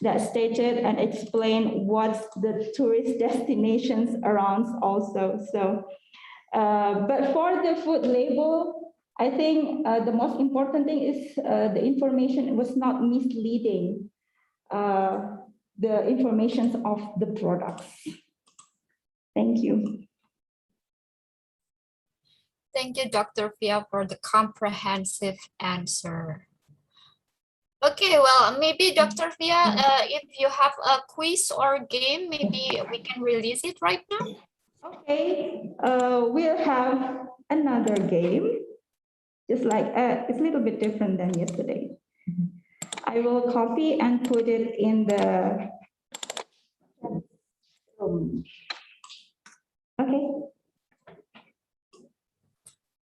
that stated and explain what's the tourist destinations around also. So, but for the food label, I think the most important thing is the information was not misleading the information of the products. Thank you. Thank you, Dr. Fia, for the comprehensive answer. Okay, well, maybe Dr. Fia, if you have a quiz or game, maybe we can release it right now. Okay, we'll have another game. Just like, it's a little bit different than yesterday. I will copy and put it in the, okay.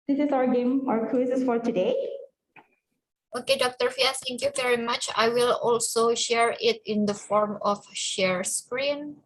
This is our game, our quizzes for today. Okay, Dr. Fia, thank you very much. I will also share it in the form of share screen.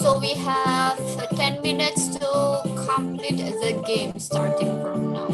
So we have 10 minutes to complete the game starting from now.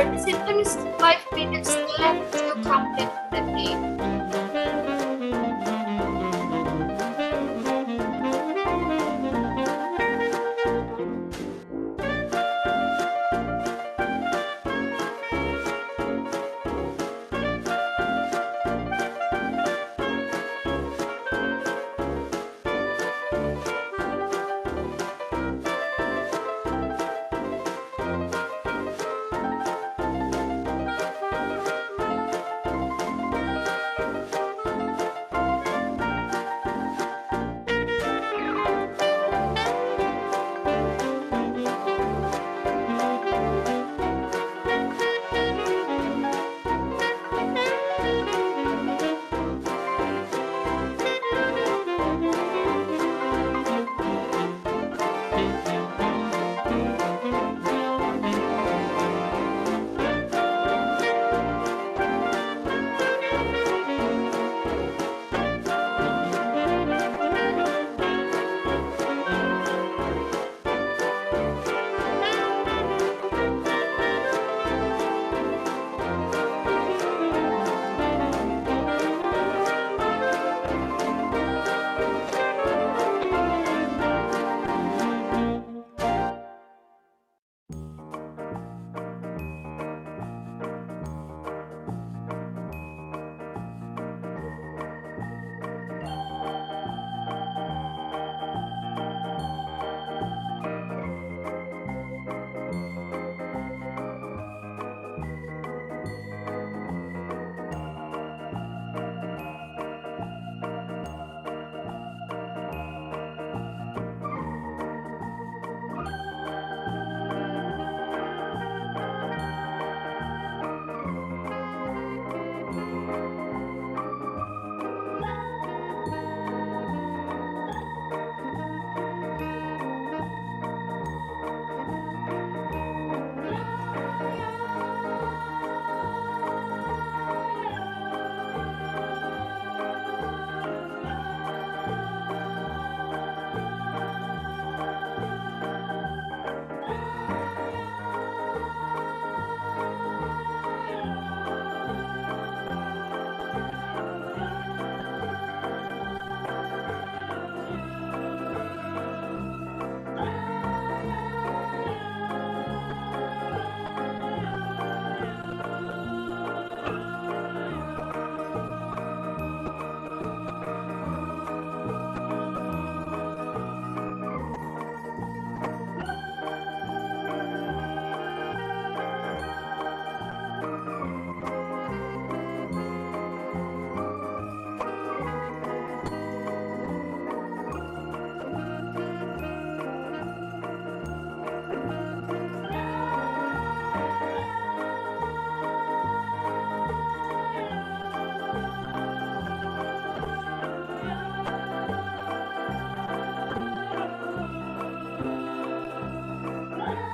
Participants, 5 minutes left to complete the game.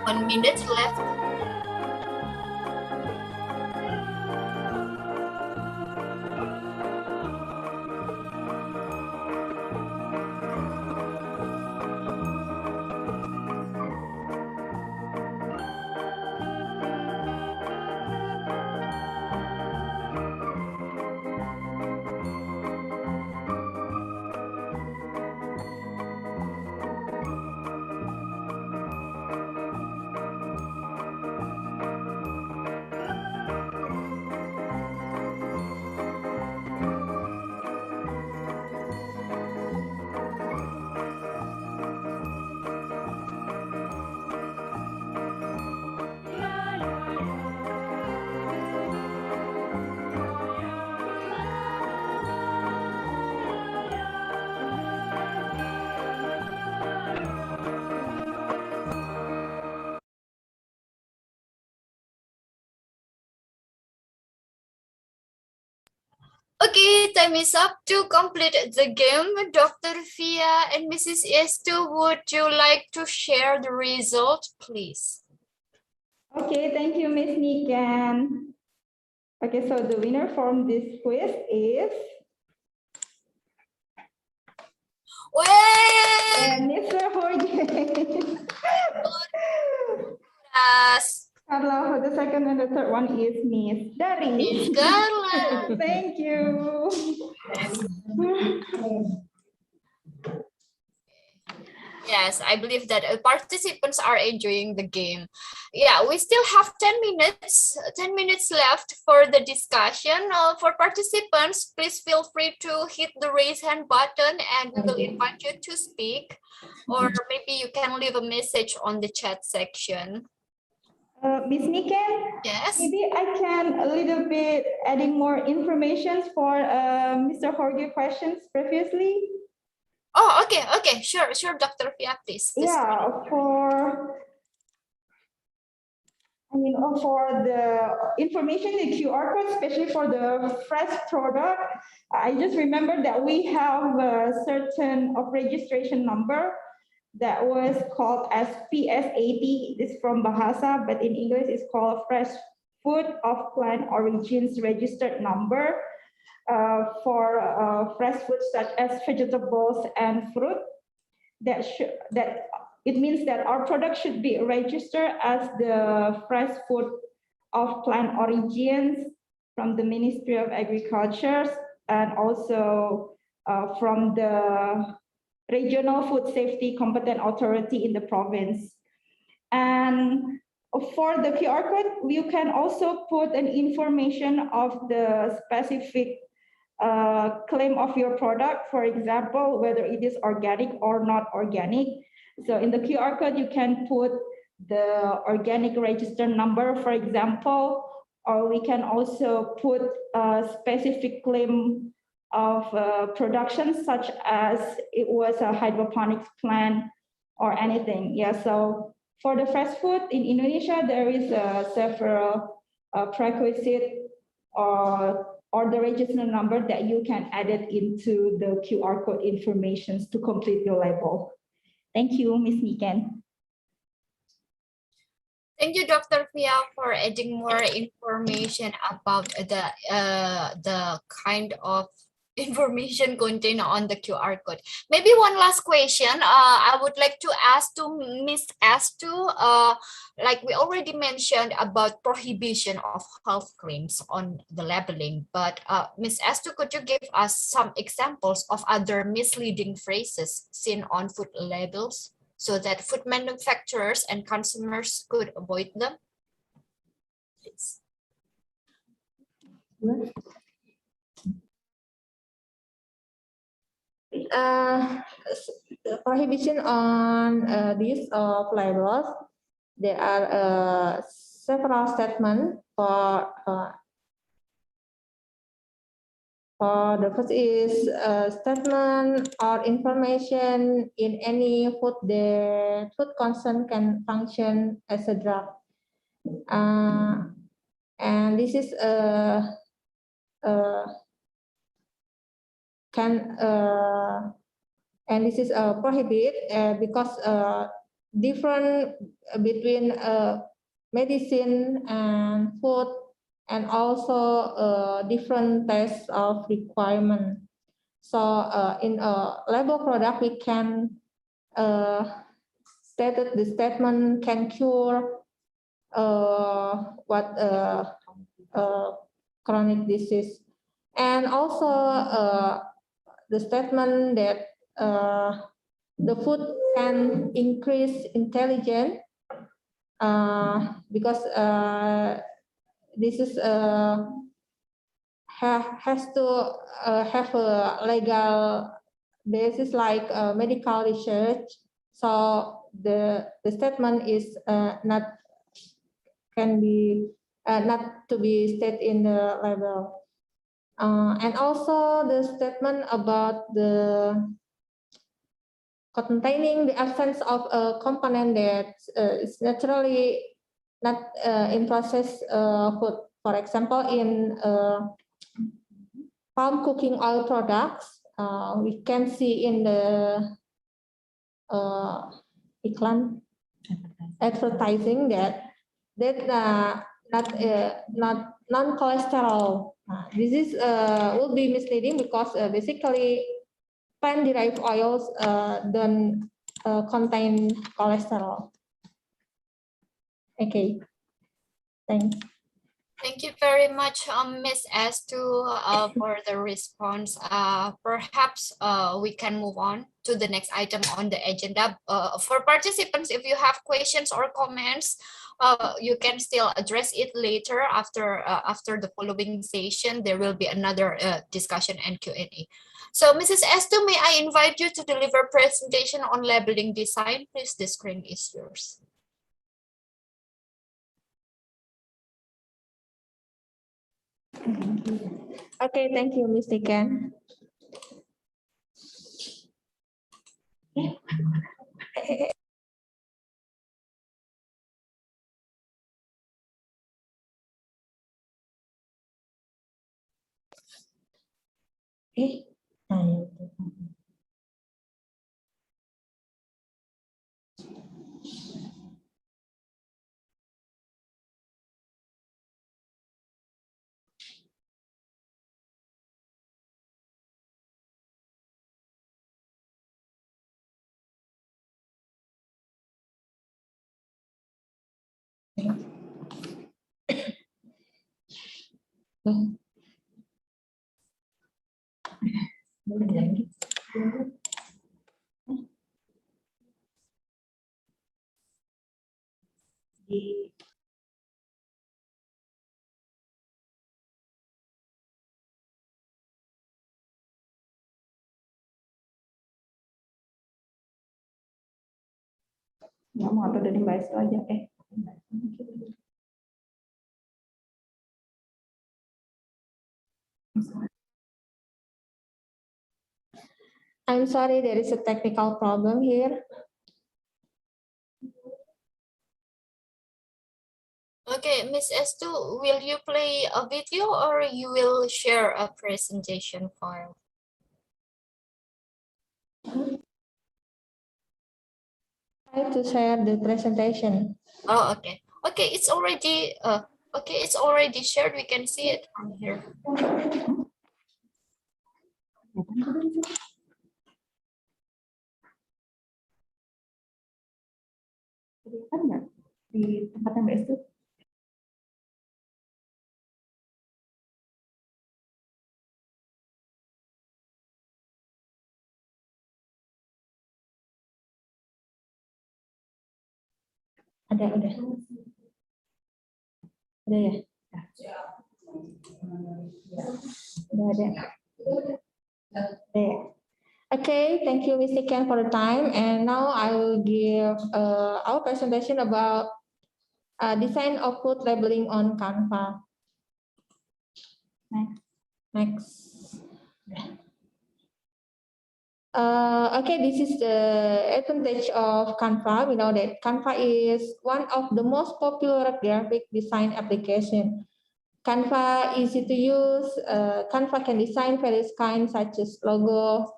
One minute left. Okay, time is up to complete the game. Dr. Fia and Mrs. Estu, would you like to share the result, please? Okay, thank you, Miss Nikan. Okay, so the winner from this quiz is Mr. Jorge. Yes. Carlo, the second and the third one is Miss Dari. Miss Carla. Thank you. Yes, I believe that participants are enjoying the game. Yeah, we still have 10 minutes left for the discussion. For participants, please feel free to hit the raise hand button and we will invite you to speak. Or maybe you can leave a message on the chat section. Miss Niken, Yes. maybe I can a little bit adding more information for Mr. Jorge questions previously. Oh, okay, sure, Dr. Fia, please. Yeah, for the information in QR code, especially for the fresh product, I just remember that we have a certain of registration number that was called as PS80. This is from Bahasa, but in English it's called Fresh Food of Plant Origins Registered Number for fresh foods such as vegetables and fruit. That it means that our product should be registered as the fresh food of plant origins from the Ministry of Agriculture and also from the Regional Food Safety Competent Authority in the province. And for the QR code, you can also put an information of the specific claim of your product, for example, whether it is organic or not organic. So in the QR code, you can put the organic register number, for example, or we can also put a specific claim of production, such as it was a hydroponics plant or anything. Yeah, so for the fresh food in Indonesia, there is several prerequisite or the register number that you can add it into the QR code information to complete your label. Thank you, Ms. Niken. Thank you, Dr. Fia, for adding more information about the kind of information contained on the QR code. Maybe one last question. I would like to ask to Ms. Astu, like we already mentioned about prohibition of health claims on the labeling, but Ms. Astu, could you give us some examples of other misleading phrases seen on food labels so that food manufacturers and consumers could avoid them? Please. Prohibition on these of labels. There are several statements for the first is a statement or information in any food the food concern can function as a drug. And this is and this is prohibit because different between medicine and food, and also different types of requirement. So in a label product, we can state that the statement can cure chronic disease, and also the statement that the food can increase intelligence because this is has to have a legal basis like medical research. So the statement is not can be not to be stated in the label. And also the statement about the containing the absence of a component that is naturally not in processed food. For example, in palm cooking oil products, we can see in the advertising that not non-cholesterol. This is will be misleading because basically plant-derived oils don't contain cholesterol. Okay. Thanks. Thank you very much, Ms. Estu, for the response. Perhaps we can move on to the next item on the agenda. For participants, if you have questions or comments, you can still address it later after the following session. There will be another discussion and Q&A. So, Mrs. Estu, may I invite you to deliver presentation on labeling design? Please, the screen is yours. Okay, thank you, Mr. Ken. Nggak mau atau dari Mbak Estu aja. I'm sorry, there is a technical problem here. Okay, Miss Estu, will you play a video or you will share a presentation file? Try to share the presentation. Oh, okay. Okay, it's already shared. We can see it from here. Kelihatan nggak di tempatnya Mbak Estu? Ada ya? Ada ya? Ada. Okay, thank you, Mr. Ken, for the time. And now I will give our presentation about design of food labeling on Canva. Next. Okay, this is the advantage of Canva. We know that Canva is one of the most popular graphic design application. Canva easy to use. Canva can design various kinds such as logo,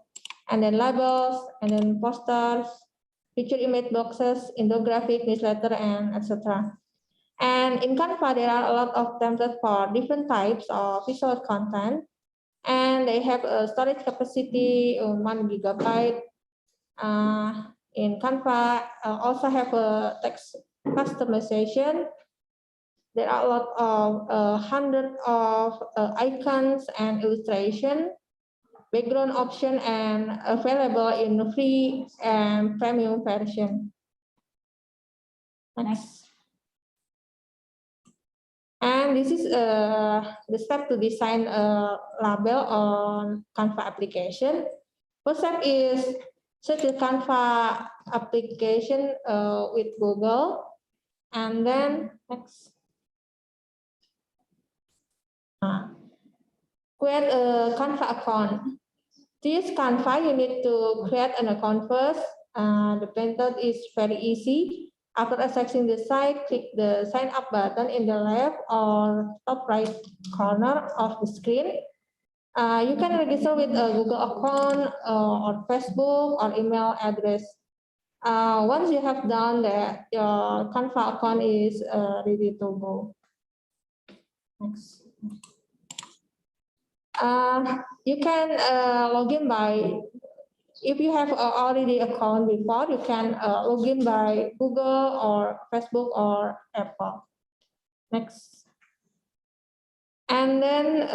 and then labels, and then posters, feature image boxes, infographic, newsletter, and etc. And in Canva, there are a lot of templates for different types of visual content. And they have a storage capacity 1 gigabyte. In Canva, also have a text customization. There are a lot of hundreds of icons and illustration, background option, and available in free and premium version. Next. And this is the step to design a label on Canva application. First step is set the Canva application with Google, and then next. Create a Canva account. To use Canva, you need to create an account first. The method is very easy. After accessing the site, click the sign up button in the left or top right corner of the screen. You can register with a Google account or Facebook or email address. Once you have done that, your Canva account is ready to go. Next. You can log in by, if you have already account before, you can log in by Google or Facebook or Apple. Next. And then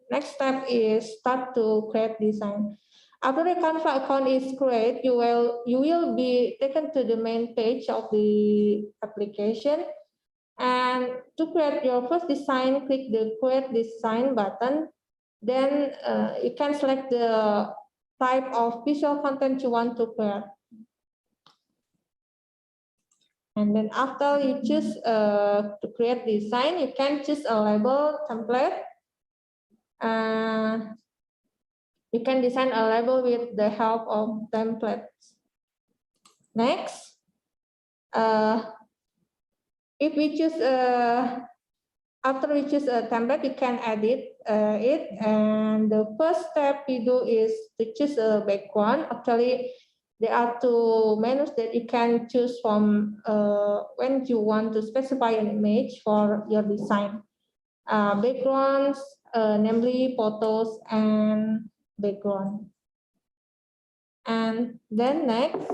next step is start to create design. After the Canva account is created, you will be taken to the main page of the application. And to create your first design, click the Create Design button. Then you can select the type of visual content you want to create. And then after you choose to create design, you can choose a label template. You can design a label with the help of templates. Next, if we choose after we choose a template, you can edit it. And the first step we do is to choose a background. Actually, there are two menus that you can choose from when you want to specify an image for your design. Backgrounds, namely photos and background. And then next,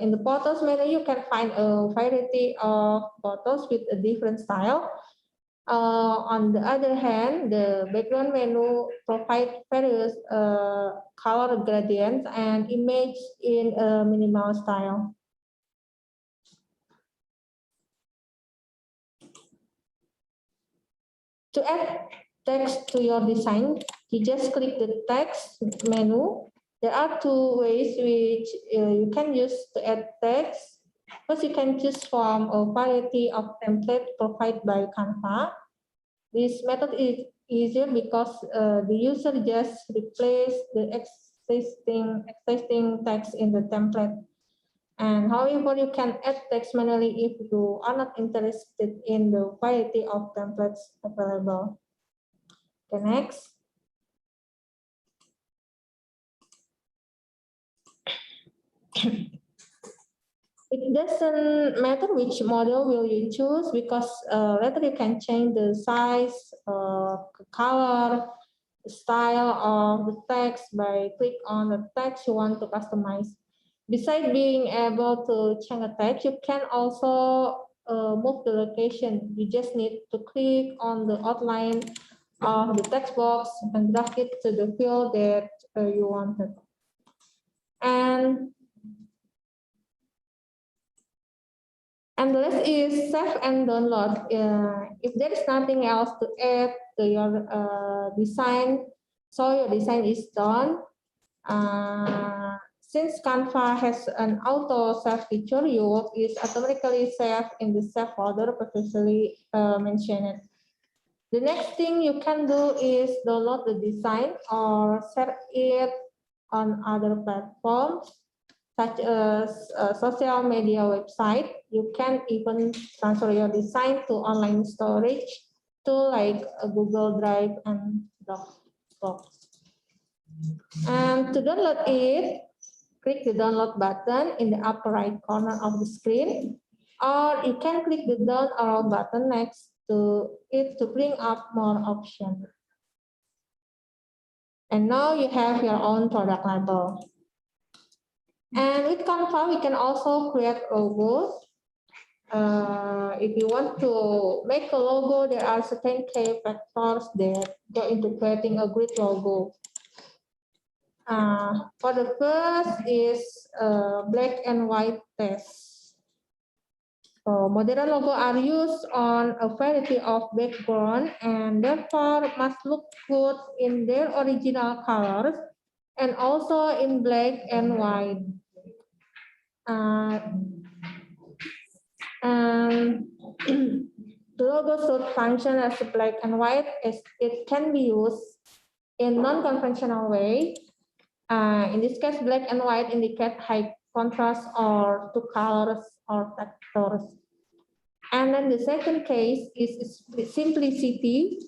in the photos menu, you can find a variety of photos with a different style. On the other hand, the background menu provides various color gradients and image in a minimal style. To add text to your design, you just click the text menu. There are two ways which you can use to add text. First, you can choose from a variety of templates provided by Canva. This method is easier because the user just replace the existing text in the template. And however, you can add text manually if you are not interested in the variety of templates available. Okay, next. It doesn't matter which model will you choose because later you can change the size, color, style of the text by click on the text you want to customize. Besides being able to change the text, you can also move the location. You just need to click on the outline of the text box and drag it to the field that you wanted. And the last is save and download. If there is nothing else to add to your design, so your design is done. Since Canva has an auto save feature, your work is automatically saved in the save folder previously mentioned. The next thing you can do is download the design or share it on other platforms, such as a social media website. You can even transfer your design to online storage tool like Google Drive and Dropbox. And to download it, click the download button in the upper right corner of the screen, or you can click the down arrow button next to it to bring up more options. And now you have your own product label. And with Canva, we can also create logos. If you want to make a logo, there are certain key factors that go into creating a great logo. For the first is black and white test. So modern logo are used on a variety of background and therefore must look good in their original colors and also in black and white. And the logo should function as black and white as it can be used in non-conventional way. In this case, black and white indicate high contrast or two colors or textures. And then the second case is simplicity.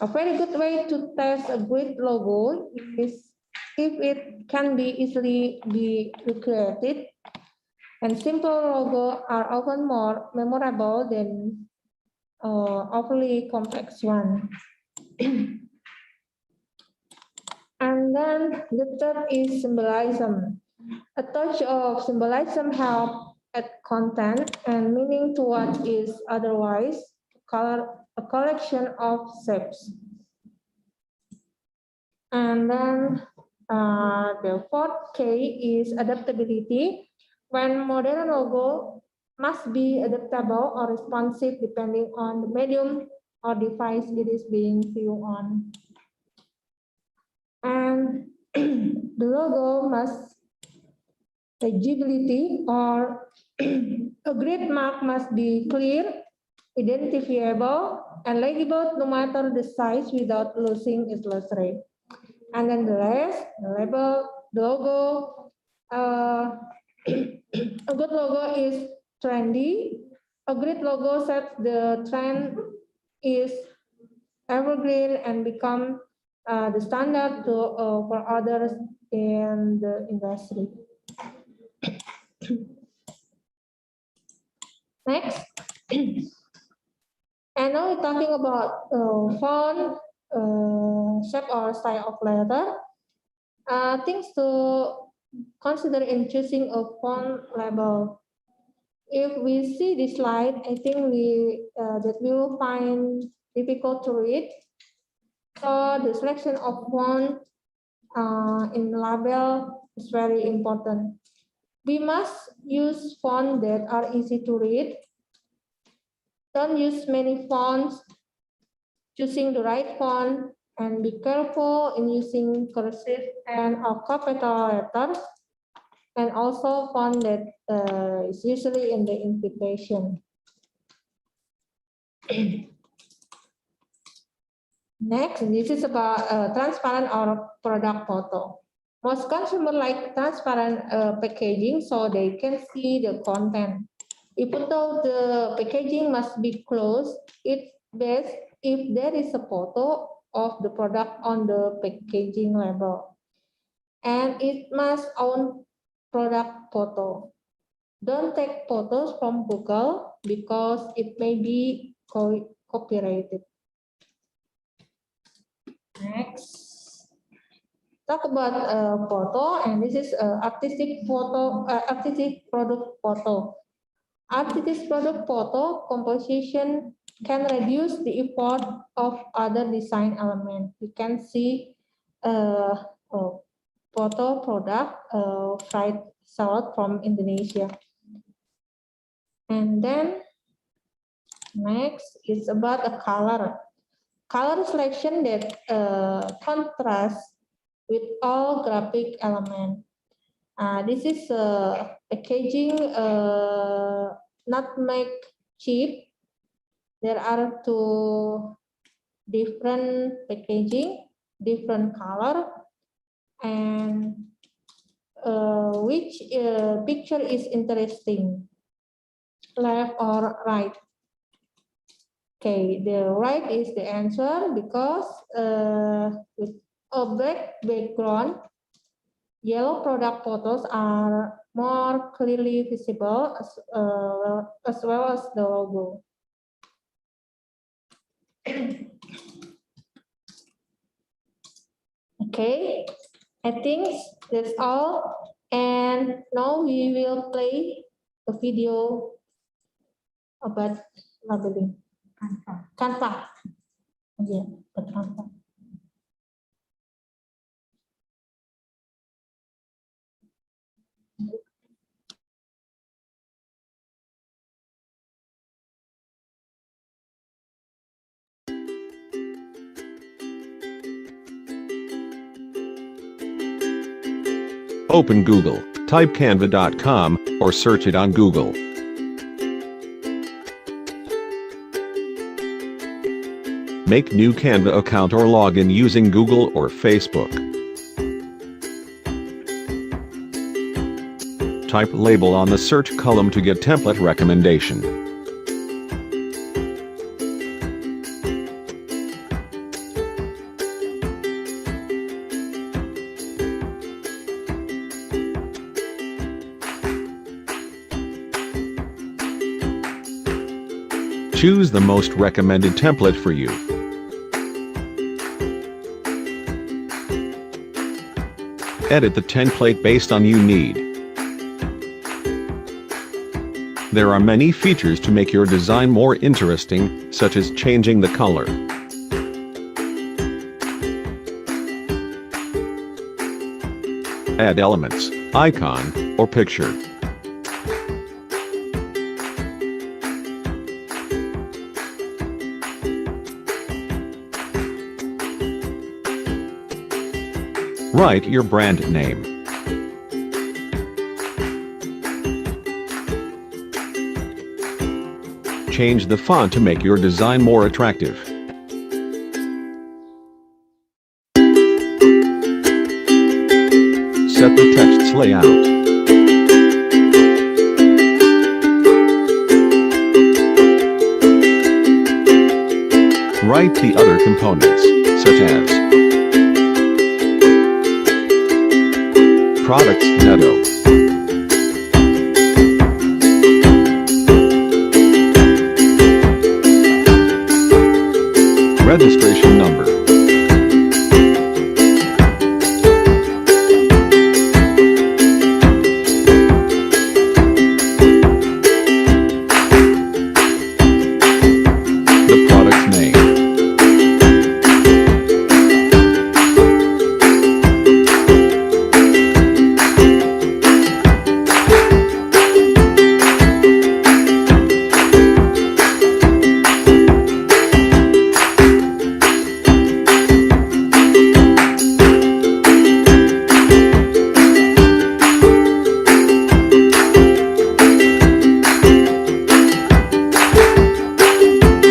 A very good way to test a great logo is if it can be easily be recreated. And simple logos are often more memorable than overly complex one. And then the third is symbolism. A touch of symbolism helps add content and meaning to what is otherwise a collection of shapes. And then the fourth K is adaptability. When modern logo must be adaptable or responsive depending on the medium or device it is being viewed on. And the logo must legibility or a grid mark must be clear, identifiable, and legible no matter the size without losing its luster. And then the rest, the label, the logo. A good logo is trendy. A great logo sets the trend is evergreen and become the standard for others in the industry. Next. And now we're talking about font, shape or style of letter. Things to consider in choosing a font label. If we see this slide, I think that we will find difficult to read. So the selection of font in label is very important. We must use fonts that are easy to read. Don't use many fonts, choosing the right font, and be careful in using cursive and or capital letters, and also font that is usually in the invitation. Next, this is about transparent or product photo. Most consumers like transparent packaging so they can see the content. Even though the packaging must be closed, it's best if there is a photo of the product on the packaging label. And it must own product photo. Don't take photos from Google because it may be copyrighted. Next, talk about photo, and this is artistic photo, artistic product photo. Artistic product photo composition can reduce the effort of other design elements. You can see photo product fried salad from Indonesia. And then next is about a color. Color selection that contrasts with all graphic elements. This is packaging nutmeg chip. There are two different packaging, different color, and which picture is interesting, left or right? Okay, the right is the answer because with a black background, yellow product photos are more clearly visible as well as the logo. Okay, I think that's all. And now we will play a video about labeling. Canva. Yeah, Canva. Open Google, type canva.com, or search it on Google. Make new Canva account or log in using Google or Facebook. Type label on the search column to get template recommendation. Choose the most recommended template for you. Edit the template based on you need. There are many features to make your design more interesting, such as changing the color. Add elements, icon, or picture. Write your brand name. Change the font to make your design more attractive. Set the text's layout. Write the other components, such as products Netto, registration number, the product's name,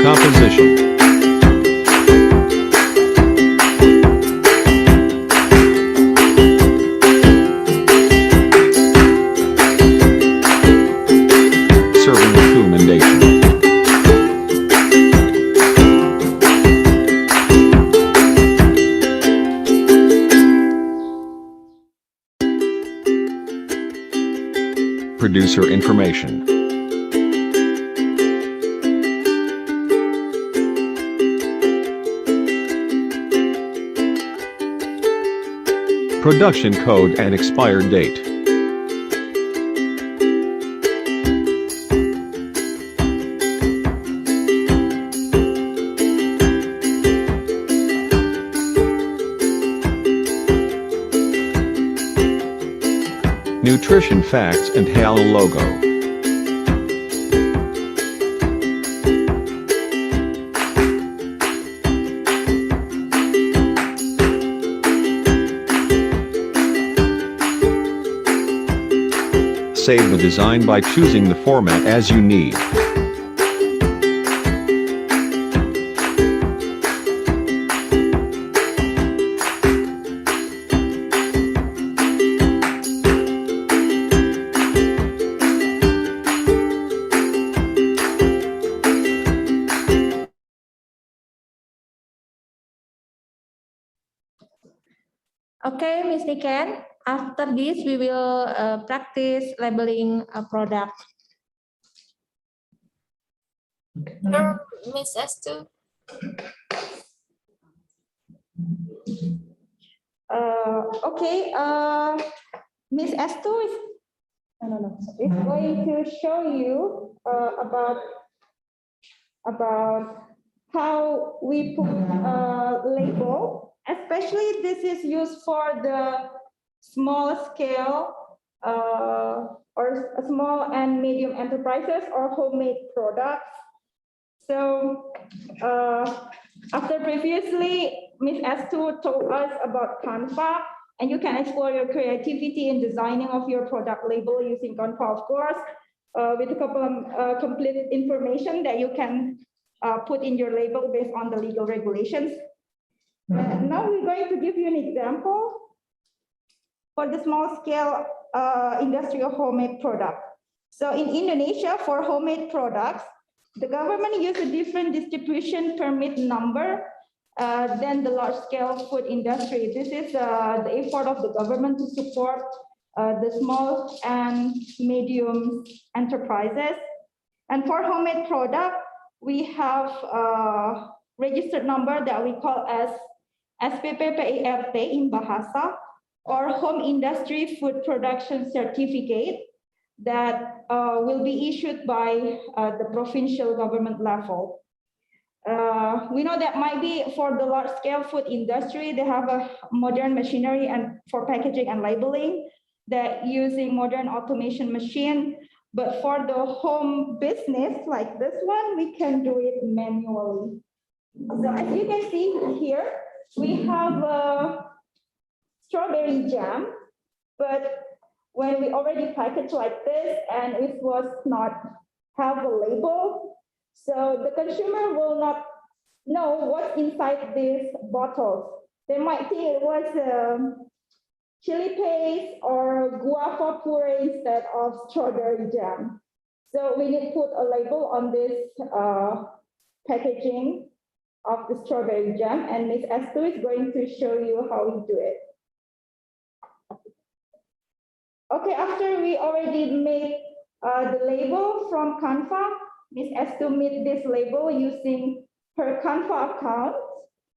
composition, serving recommendation, producer information, production code and expired date. Nutrition facts and halo logo. Save the design by choosing the format as you need. Okay, Ms. Niken. After this, we will practice labeling a product. Sure, Miss Estu. Okay, Miss Estu is going to show you about how we put a label. Especially this is used for the small scale or small and medium enterprises or homemade products. So after previously, Ms. Estu told us about Canva, and you can explore your creativity in designing of your product label using Canva, of course, with a couple of complete information that you can put in your label based on the legal regulations. Now we're going to give you an example for the small scale industrial homemade product. So in Indonesia, for homemade products, the government uses a different distribution permit number than the large scale food industry. This is the effort of the government to support the small and medium enterprises. And for homemade product, we have a registered number that we call as SPPPIRT in Bahasa, or Home Industry Food Production Certificate. that will be issued by the provincial government level. We know that might be for the large scale food industry, they have a modern machinery and for packaging and labeling that using modern automation machine. But for the home business like this one, we can do it manually. So as you can see here, we have a strawberry jam, but when we already package like this and it was not have a label, so the consumer will not know what's inside these bottles. They might think it was chili paste or guava puree instead of strawberry jam. So we need to put a label on this packaging of the strawberry jam, and Ms. Estu is going to show you how we do it. Okay, after we already made the label from Canva, Ms. Estu made this label using her Canva account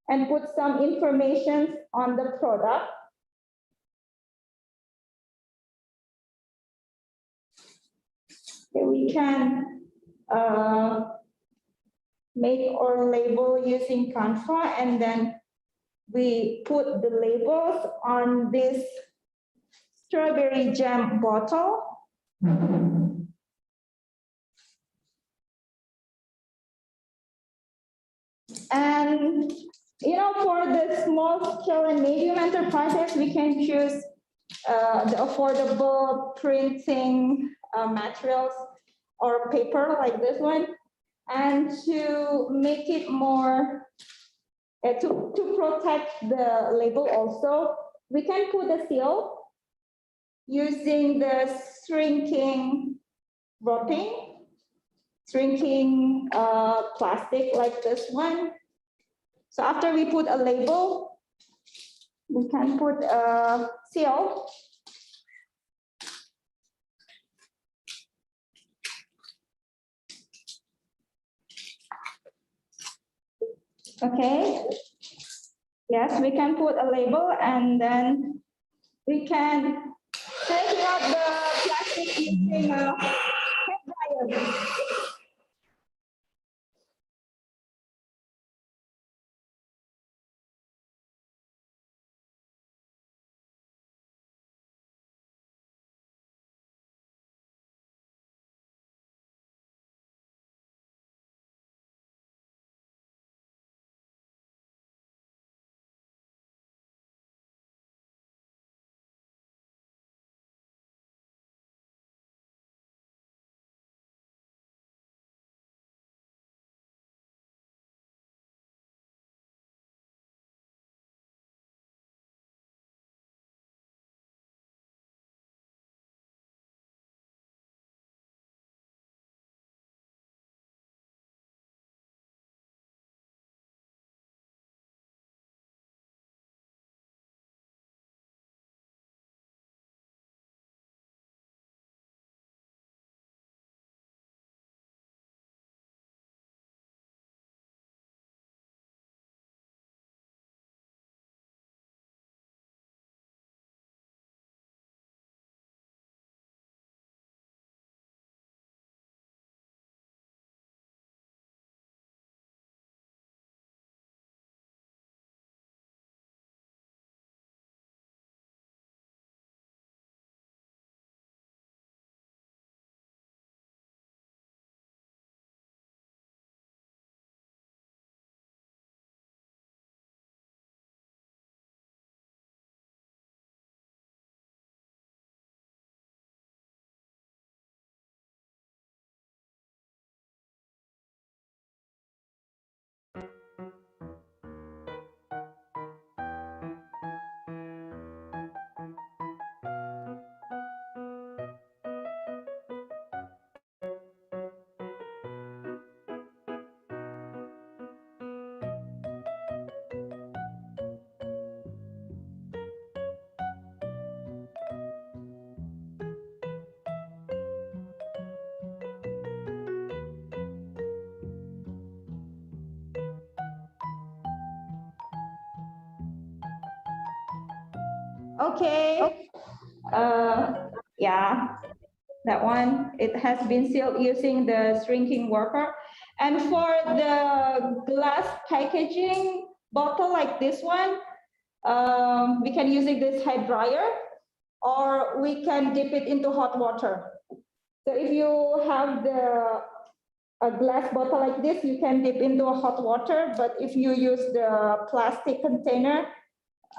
and put some information on the product. Okay, we can make our label using Canva, and then we put the labels on this strawberry jam bottle. And you know, for the small scale and medium enterprises, we can choose the affordable printing materials or paper like this one. And to make it more, to protect the label also, we can put a seal using the shrinking wrapping, shrinking plastic like this one. So after we put a label, we can put a seal. Okay. Yes, we can put a label, and then we can take out the plastic using a hair dryer. Okay. Yeah. That one, it has been sealed using the shrinking worker. And for the glass packaging bottle like this one, we can use this hair dryer, or we can dip it into hot water. So if you have a glass bottle like this, you can dip into hot water. But if you use the plastic container,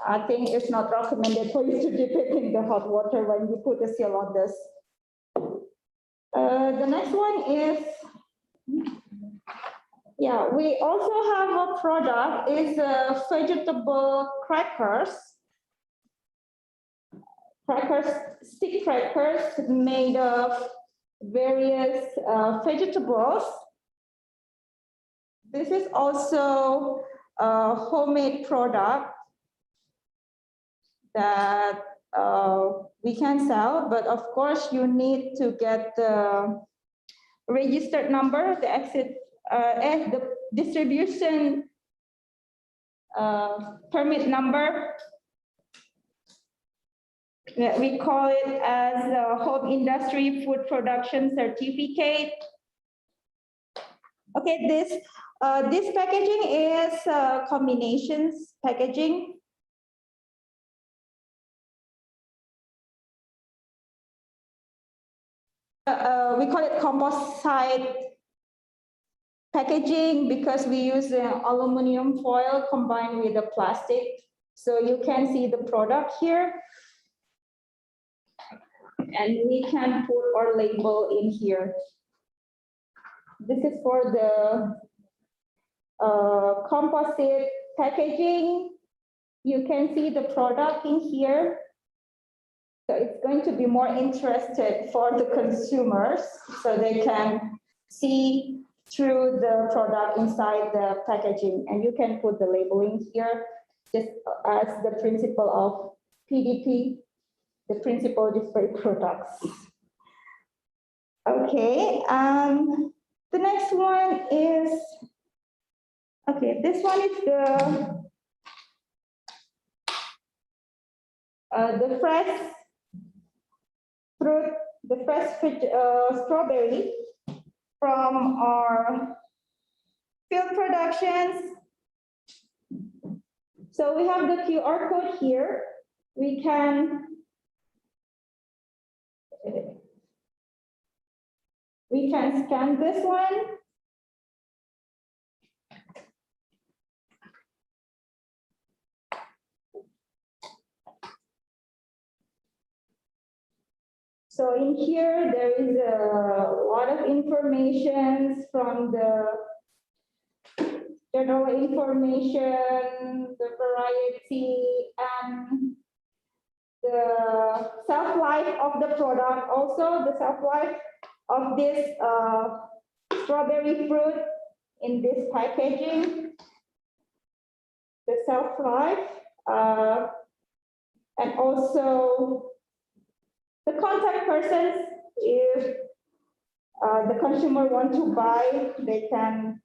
I think it's not recommended for you to dip it in the hot water when you put the seal on this. The next one is, yeah, we also have a product, is vegetable crackers. Stick crackers made of various vegetables. This is also a homemade product that we can sell, but of course you need to get the registered number, the distribution permit number. We call it as the Home Industry Food Production Certificate. Okay, this packaging is combinations packaging. We call it composite packaging because we use aluminum foil combined with the plastic. So you can see the product here. And we can put our label in here. This is for the composite packaging. You can see the product in here. So it's going to be more interested for the consumers so they can see through the product inside the packaging. And you can put the labeling here just as the principle of PDP, the principle display products. Okay, the next one is, okay, this one is the fresh fruit, the fresh strawberry from our field productions. So we have the QR code here. We can scan this one. So in here, there is a lot of information from the general information, the variety, and the shelf life of the product. Also, the shelf life of this strawberry fruit in this packaging, the shelf life, and also the contact persons. If the consumer want to buy, they can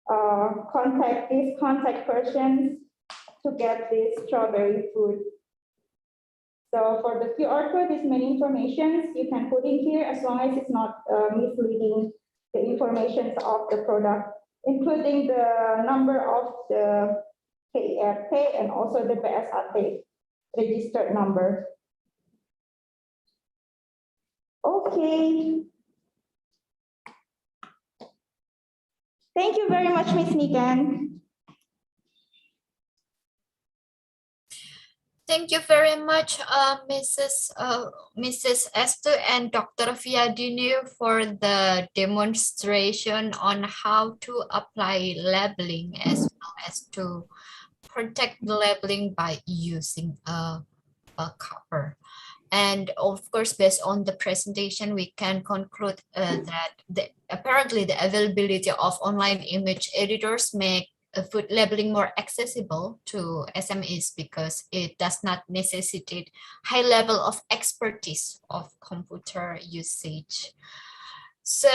contact these contact persons to get this strawberry fruit. So for the QR code, this many information you can put in here as long as it's not misleading the information of the product, including the number of the KRT and also the BSAT registered number. Okay. Thank you very much, Ms. Nikan. Thank you very much, Mrs. Esther and Dr. Fiadini for the demonstration on how to apply labeling as well as to protect the labeling by using a cover. And of course, based on the presentation, we can conclude that apparently the availability of online image editors make food labeling more accessible to SMEs because it does not necessitate high level of expertise of computer usage. So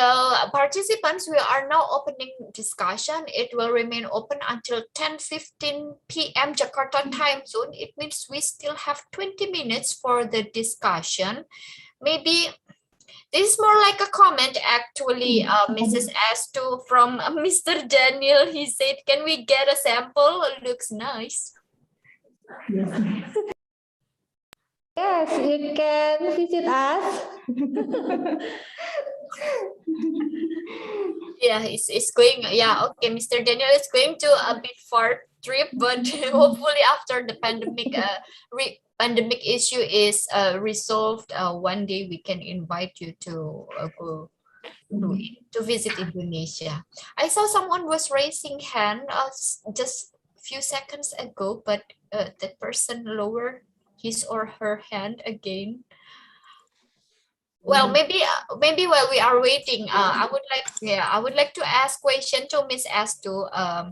participants, we are now opening discussion. It will remain open until 10:15 p.m. Jakarta time zone. It means we still have 20 minutes for the discussion. Maybe This is more like a comment actually, Mrs. Astu from Mr. Daniel. He said, can we get a sample? Looks nice. Yes, you can visit us. Yeah, it's going, yeah, okay, Mr. Daniel is going to a bit far trip, but hopefully after the pandemic, pandemic issue is resolved, one day we can invite you to go to visit Indonesia. I saw someone was raising hand just few seconds ago, but that person lowered his or her hand again. Well, maybe while we are waiting, I would like to ask question to Miss Astu.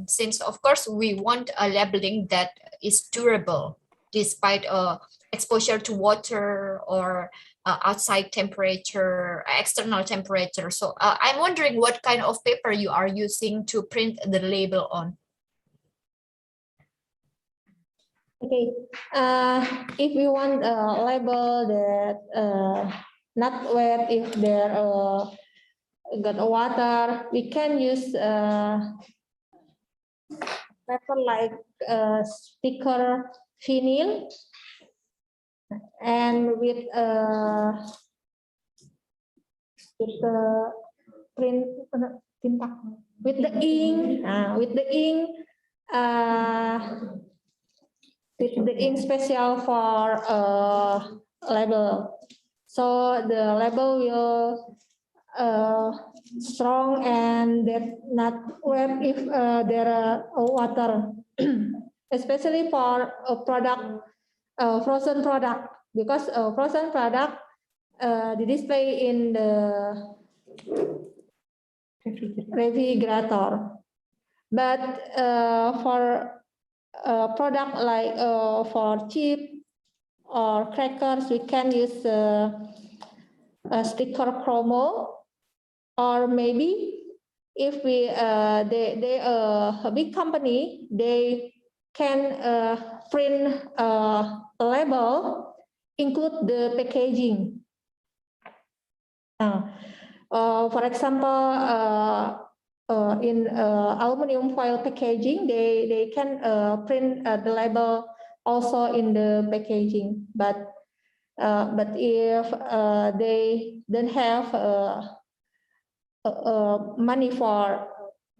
Since of course we want a labeling that is durable despite exposure to water or outside temperature, external temperature. So I'm wondering what kind of paper you are using to print the label on. Okay, if we want a label that not wet, if there got water, we can use paper like sticker vinyl, and with the print with the ink, with the ink special for label. So the label will strong and that not wet if there are water, especially for a product, frozen product, because frozen product the display in the refrigerator. But for product like for chip or crackers, we can use a sticker chromo, or maybe if we they a big company, they can print a label, include the packaging. For example, in aluminum foil packaging, they can print the label also in the packaging. But if they don't have money for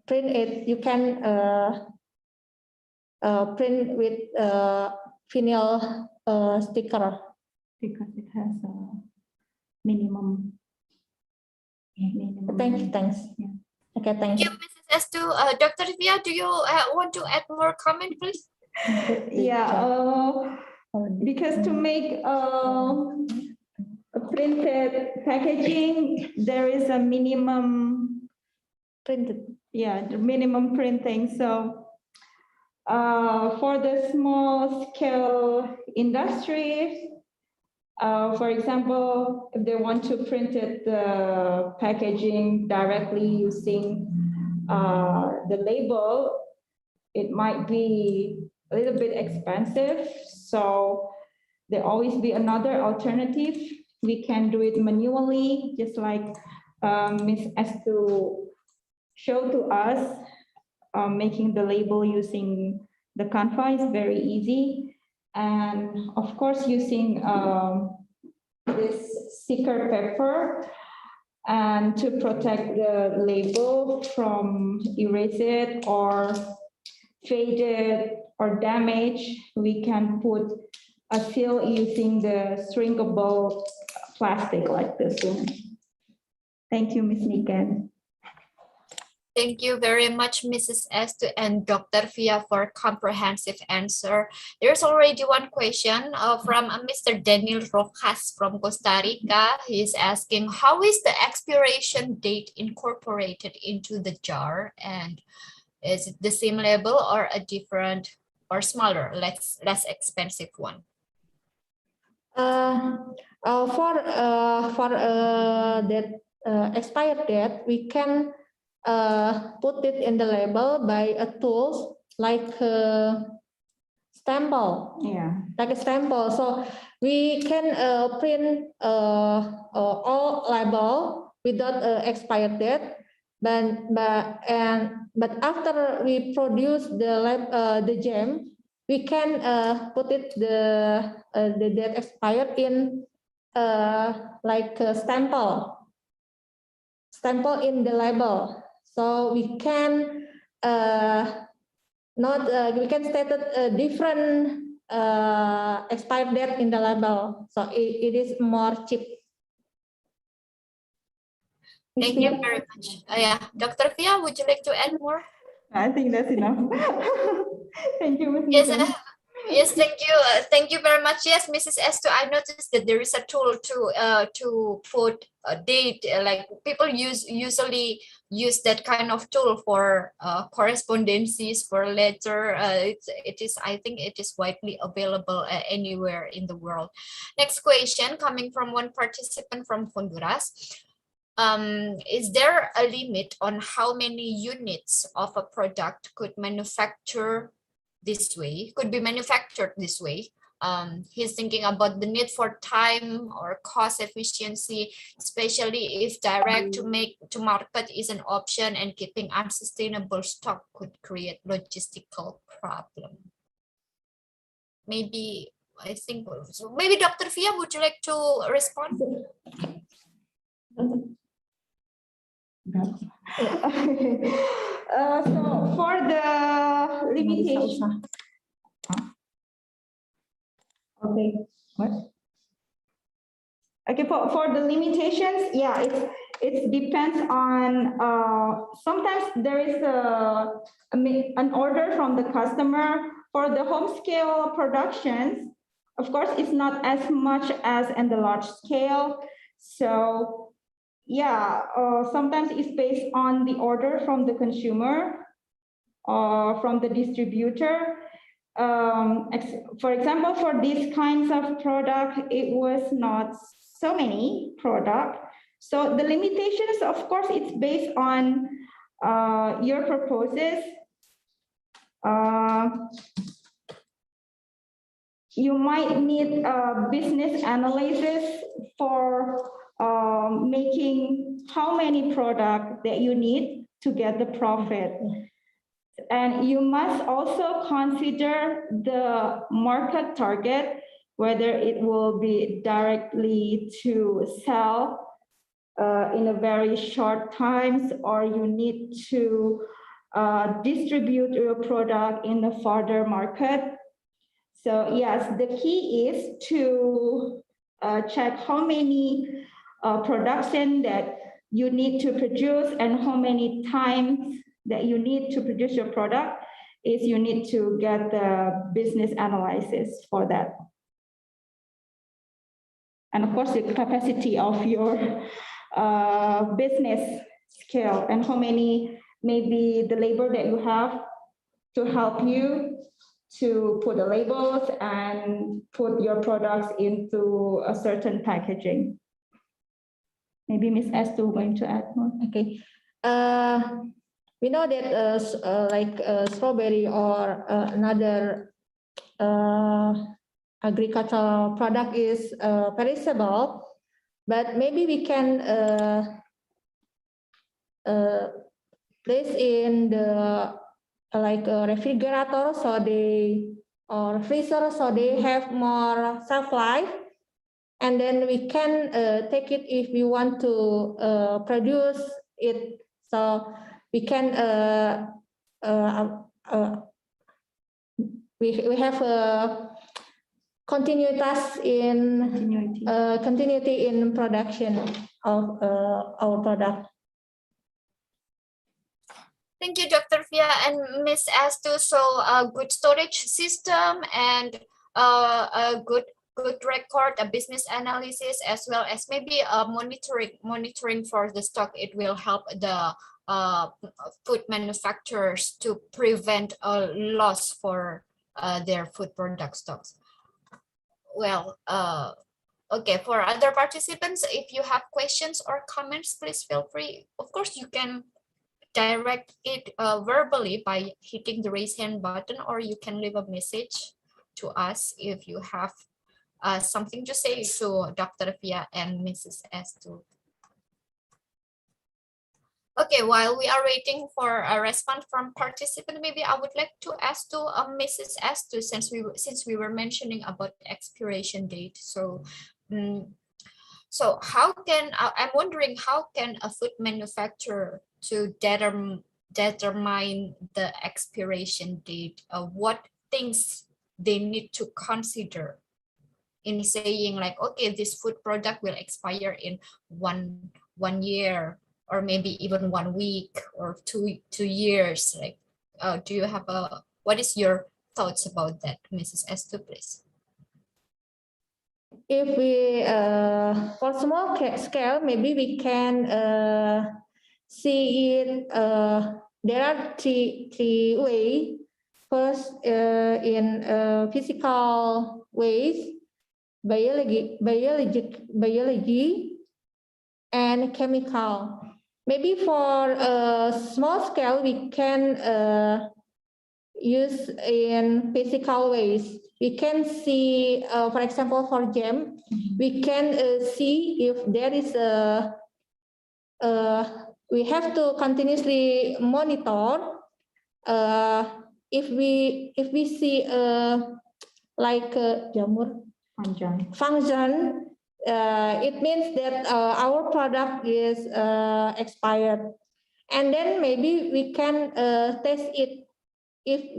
print it, you can print with vinyl sticker, because it has a minimum. Thanks. Yeah. Okay, thanks. Thank you, Mrs. Astu. Dr. Via, do you want to add more comment, please? Yeah, because to make a printed packaging, there is a minimum Printed. yeah, the minimum printing. So for the small scale industries, for example, if they want to print it, the packaging directly using the label, it might be a little bit expensive. So there always be another alternative. We can do it manually, just like Ms. Astu showed to us. Making the label using the Canva is very easy. And of course, using this sticker paper and to protect the label from erase it or faded or damaged, we can put a seal using the shrinkable plastic like this one. Thank you, Ms. Niken. Thank you very much, Mrs. Astu and Dr. Via, for comprehensive answer. There's already one question from Mr. Daniel Rojas from Costa Rica. He's asking, how is the expiration date incorporated into the jar? And is it the same label or a different or smaller, less expensive one? For that expired date, we can put it in the label by a tool like a stamp. Yeah. Like a stamp. So we can print all label without expired date, but after we produce the gem, we can put it the date expired in like a stample in the label, so we can not we can state a different expired date in the label, so it is more cheap. Thank you very much. Yeah, Dr. Fia, would you like to add more? I think that's enough. Thank you, Ms. Yes, Nisan. yes, thank you. Thank you very much. Yes, Mrs. Estu, I noticed that there is a tool to put a date. Like people usually use that kind of tool for correspondences, for letter. It is, I think it is widely available anywhere in the world. Next question coming from one participant from Honduras. Is there a limit on how many units of a product could be manufactured this way? He's thinking about the need for time or cost efficiency, especially if direct to market is an option and keeping unsustainable stock could create logistical problem. Maybe, I think, so maybe Dr. Fia, would you like to respond? So for the limitation, okay, what? Okay, for the limitations, yeah, it depends on. Sometimes there is an order from the customer for the home scale productions. Of course, it's not as much as in the large scale. So yeah, sometimes it's based on the order from the consumer or from the distributor. For example, for these kinds of product, it was not so many product. So the limitations, of course, it's based on your proposes. You might need a business analysis for making how many products that you need to get the profit. And you must also consider the market target, whether it will be directly to sell in a very short times, or you need to distribute your product in a further market. So yes, the key is to check how many production that you need to produce and how many times that you need to produce your product. Is you need to get the business analysis for that. And of course, the capacity of your business scale and how many, maybe the labor that you have to help you to put the labels and put your products into a certain packaging. Maybe Ms. Estu going to add more. Okay. We know that like strawberry or another agricultural product is perishable, but maybe we can place in the like a refrigerator, so or freezer, so they have more shelf life, and then we can take it if we want to produce it. So we can we have a continuity in production of our product. Thank you, Dr. Fia and Ms. Estu. So a good storage system and a good record, a business analysis, as well as maybe a monitoring for the stock. It will help the food manufacturers to prevent a loss for their food product stocks. Well, okay, for other participants, if you have questions or comments, please feel free. Of course, you can direct it verbally by hitting the raise hand button, or you can leave a message to us if you have something to say to Dr. Pia and Mrs. Estu? Okay, while we are waiting for a response from participant, maybe I would like to ask to Mrs. Estu, since we were mentioning about expiration date. So, so how can I'm wondering, how can a food manufacturer to determine the expiration date? What things they need to consider in saying like, okay, this food product will expire in one year, or maybe even 1 week, or 2 years. Like, do you have what is your thoughts about that, Mrs. Estu, please? If we for small scale, maybe we can see it. There are three ways. First, in physical ways, biology, and chemical. Maybe for small scale, we can use in physical ways. We can see, for example, for jam, we can see if there is we have to continuously monitor. If we see like jamur function, it means that our product is expired, and then maybe we can test it. If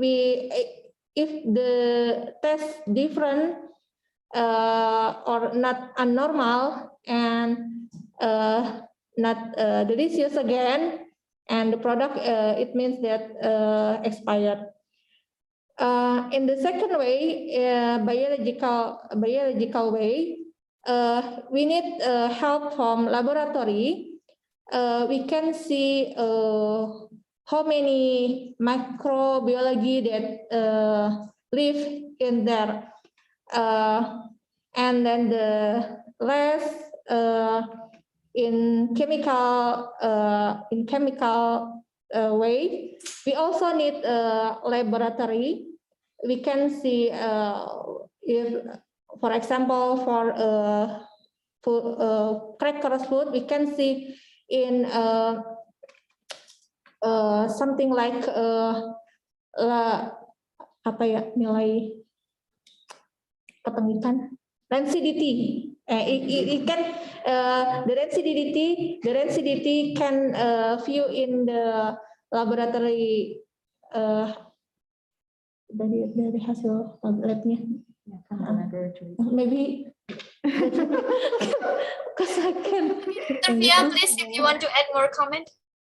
the test different or not abnormal and not delicious again, and the product it means that expired. In the second way, biological way, we need help from laboratory. We can see how many microbiology that live in there, and then the rest in chemical way. We also need a laboratory. We can see if, for example, for crackers food, we can see in something like apa ya, nilai kepengitan rancidity. It can the rancidity can view in the laboratory dari hasil labnya. Maybe because I can. Pia, please, if you want to add more comment.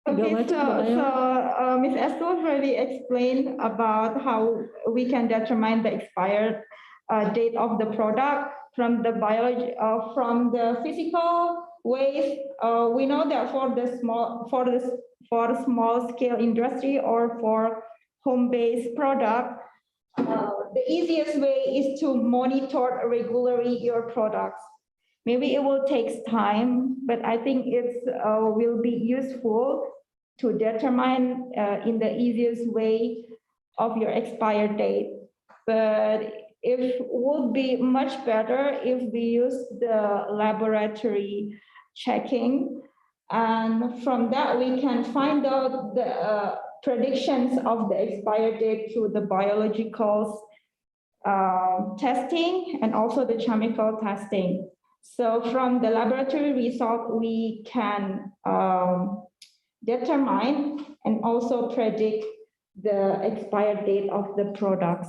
Okay, so Ms. Estu already explained about how we can determine the expired date of the product from the biology, from the physical ways. We know that for the small scale industry or for home-based product, the easiest way is to monitor regularly your products. Maybe it will take time, but I think it will be useful to determine in the easiest way of your expired date. But it would be much better if we use the laboratory checking, and from that we can find out the predictions of the expired date through the biological testing and also the chemical testing. So from the laboratory result, we can determine and also predict the expired date of the products.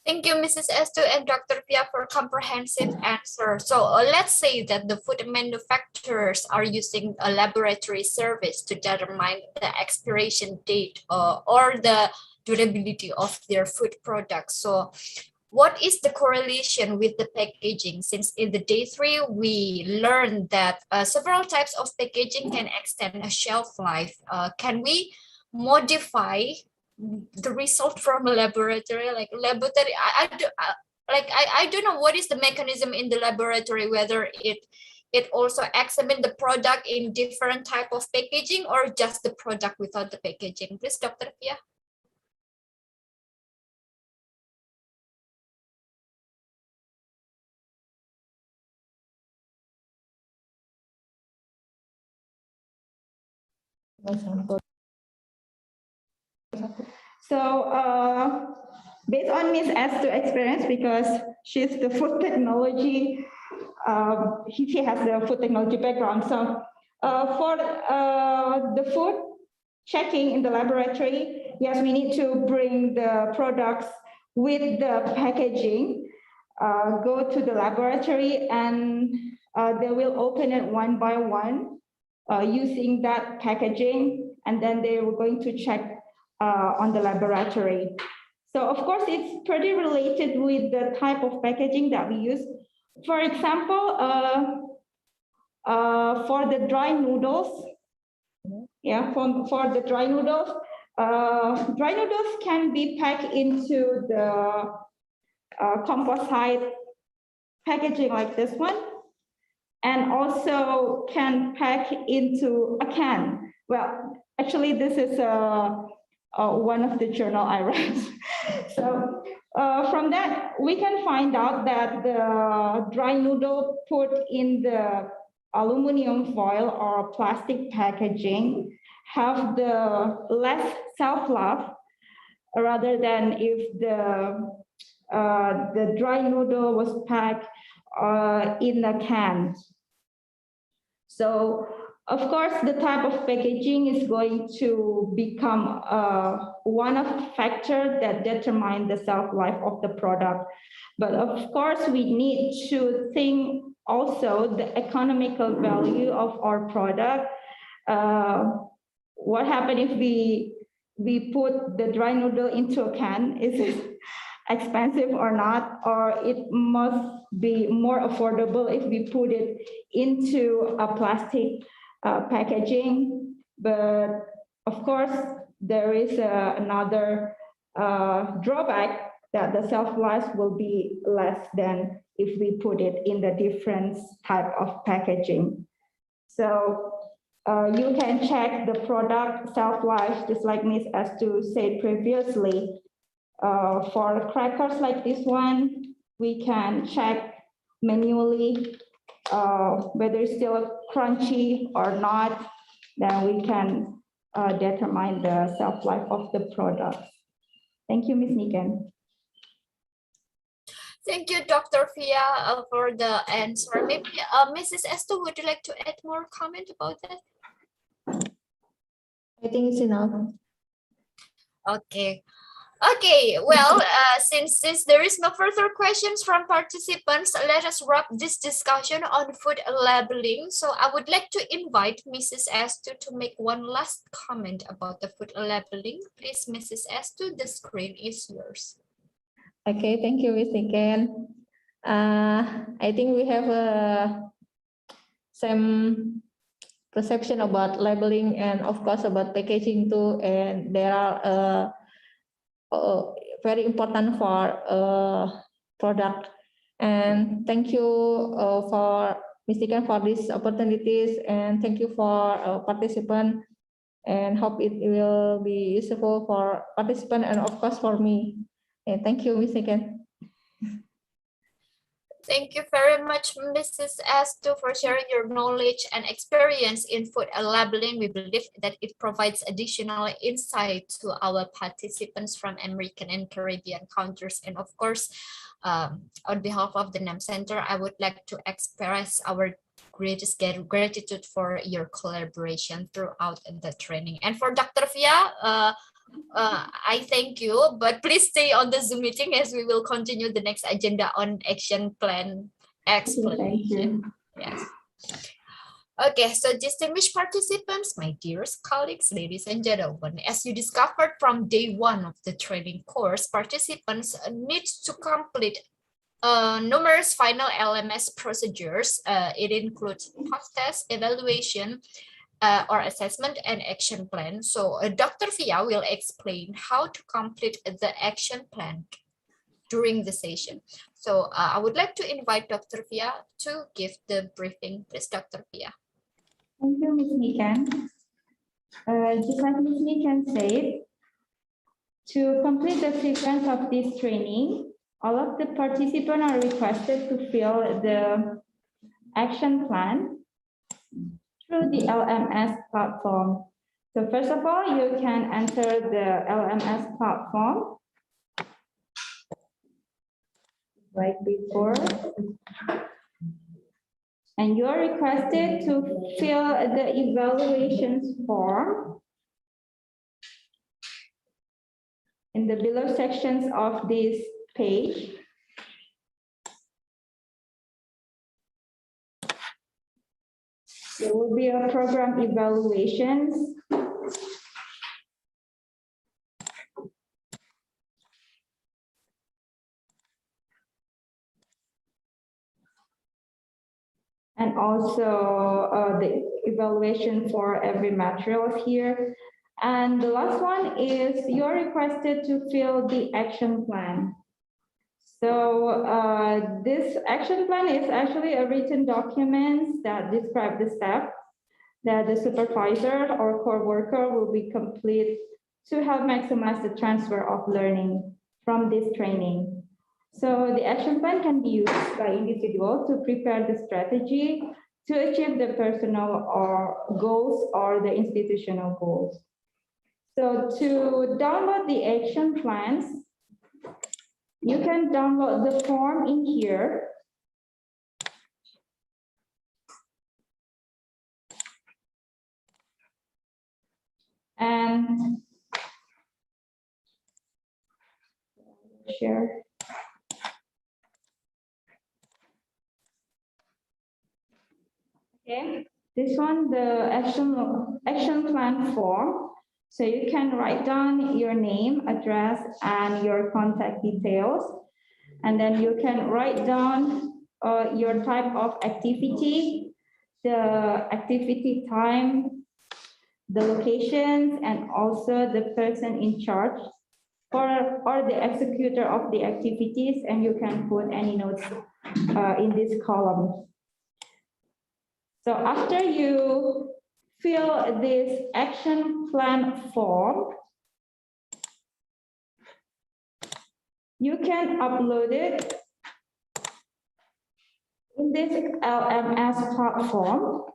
Thank you, Mrs. Estu and Dr. Pia, for comprehensive answer. So let's say that the food manufacturers are using a laboratory service to determine the expiration date or the durability of their food products. So what is the correlation with the packaging? Since in the day 3, we learned that several types of packaging can extend a shelf life. Can we modify the result from a laboratory? Like laboratory, I don't know what is the mechanism in the laboratory, whether it also examine the product in different type of packaging or just the product without the packaging. Please, Dr. Pia. So based on Miss S to experience, because she's the food technology, she has the food technology background. So for the food checking in the laboratory, yes, we need to bring the products with the packaging, go to the laboratory, and they will open it one by one using that packaging, and then they were going to check on the laboratory. So of course, it's pretty related with the type of packaging that we use. For example, for the dry noodles, for the dry noodles can be packed into the composite packaging like this one, and also can pack into a can. Well, actually, this is one of the journal I read. So from that, we can find out that the dry noodle put in the aluminum foil or plastic packaging have the less self-life rather than if the dry noodle was packed in a can. So of course, the type of packaging is going to become one of the factors that determine the shelf-life of the product. But of course, we need to think also the economical value of our product. What happens if we put the dry noodle into a can? Is it expensive or not? Or it must be more affordable if we put it into a plastic packaging. But of course, there is another drawback that the shelf life will be less than if we put it in the different type of packaging. So you can check the product shelf life, just like Ms. Astu said previously. For crackers like this one, we can check manually whether it's still crunchy or not. Then we can determine the shelf life of the product. Thank you, Ms. Niken. Thank you, Dr. Fia, for the answer. Maybe Mrs. Esther, would you like to add more comment about that? I think it's enough. Okay. Okay, well, since there is no further questions from participants, let us wrap this discussion on food labeling. So I would like to invite Mrs. Astu to make one last comment about the food labeling. Please, Mrs. Astu, the screen is yours. Okay, thank you, Ms. Niken. I think we have same perception about labeling and of course about packaging too, and there are very important for product. And thank you for Ms. Niken for these opportunities, and thank you for participant, and hope it will be useful for participant and of course for me. And thank you, Ms. Niken. Thank you very much, Mrs. Astu, for sharing your knowledge and experience in food labeling. We believe that it provides additional insight to our participants from American and Caribbean countries. And of course, on behalf of the NAM Center, I would like to express our greatest gratitude for your collaboration throughout the training. And for Dr. Fia, I thank you, but please stay on the Zoom meeting as we will continue the next agenda on action plan explanation. Yes. Okay, so distinguished participants, my dearest colleagues, ladies and gentlemen, as you discovered from day one of the training course, participants need to complete numerous final LMS procedures. It includes post-test, evaluation, or assessment and action plan. So Dr. Fia will explain how to complete the action plan during the session. So I would like to invite Dr. Fia to give the briefing. Please, Dr. Fia. Thank you, Ms. Niken. Just like Ms. Niken said, to complete the sequence of this training, all of the participants are requested to fill the action plan through the LMS platform. So first of all, you can enter the LMS platform right before. And you are requested to fill the evaluations form in the below sections of this page. There will be a program evaluations. And also the evaluation for every materials here. And the last one is you're requested to fill the action plan. So this action plan is actually a written document that describe the steps that the supervisor or core worker will be complete to help maximize the transfer of learning from this training. So the action plan can be used by individuals to prepare the strategy to achieve the personal or goals or the institutional goals. So to download the action plans, you can download the form in here. And share. Okay, this one, the action plan form. So you can write down your name, address, and your contact details. And then you can write down your type of activity, the activity time, the locations, and also the person in charge or the executor of the activities, and you can put any notes in this column. So after you fill this action plan form, you can upload it in this LMS platform.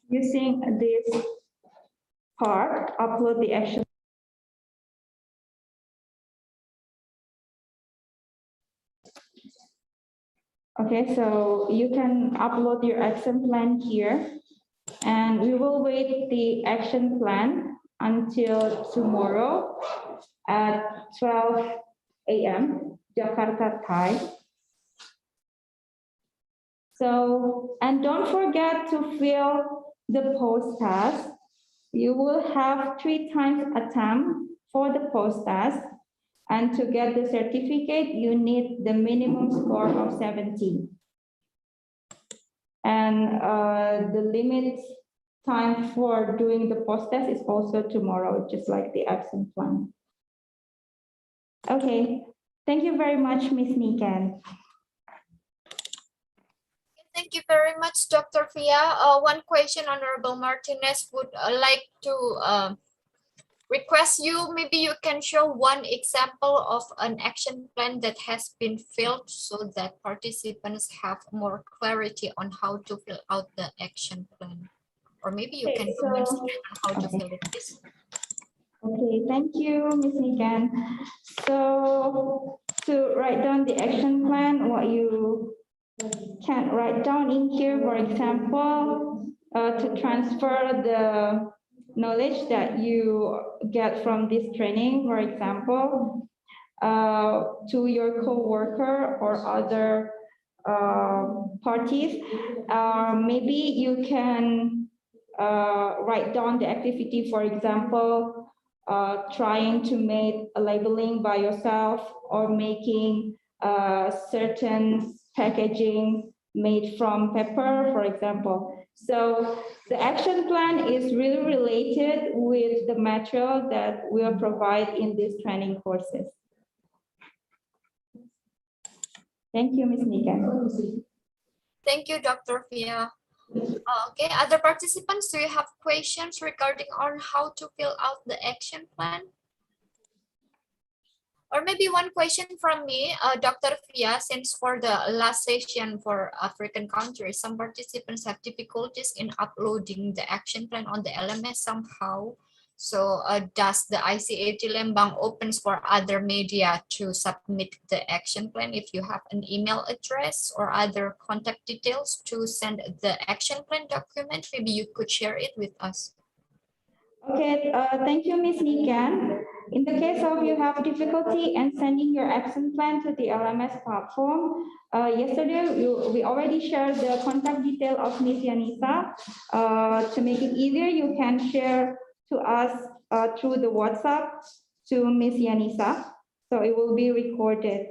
Using this part, upload the action. Okay, so you can upload your action plan here, and we will wait the action plan until tomorrow at 12 a.m. Jakarta time. So, and don't forget to fill the post task. You will have 3 times attempt for the post task. And to get the certificate, you need the minimum score of 70. And the limit time for doing the post test is also tomorrow, just like the action plan. Okay, thank you very much, Ms. Nikan. Thank you very much, Dr. Fia. One question, Honorable Martinez would like to request you, maybe you can show one example of an action plan that has been filled so that participants have more clarity on how to fill out the action plan. Or maybe you can demonstrate on how to fill it. Please. Okay, thank you, Ms. Nikan. So to write down the action plan, what you can write down in here, for example, to transfer the knowledge that you get from this training, for example, to your co-worker or other parties. Maybe you can write down the activity, for example, trying to make a labeling by yourself or making certain packaging made from paper, for example. So the action plan is really related with the material that we'll provide in these training courses. Thank you, Ms. Nikan. Thank you, Dr. Fia. Okay, other participants, do you have questions regarding on how to fill out the action plan? Or maybe one question from me, Dr. Fia, since for the last session for African countries, some participants have difficulties in uploading the action plan on the LMS somehow. So does the ICAT Lembang opens for other media to submit the action plan if you have an email address or other contact details to send the action plan document? Maybe you could share it with us. Okay, thank you, Ms. Nikan. In the case of you have difficulty in sending your action plan to the LMS platform, yesterday we already shared the contact detail of Ms. Yanisa. To make it easier, you can share to us through the WhatsApp to Ms. Yanisa. So it will be recorded.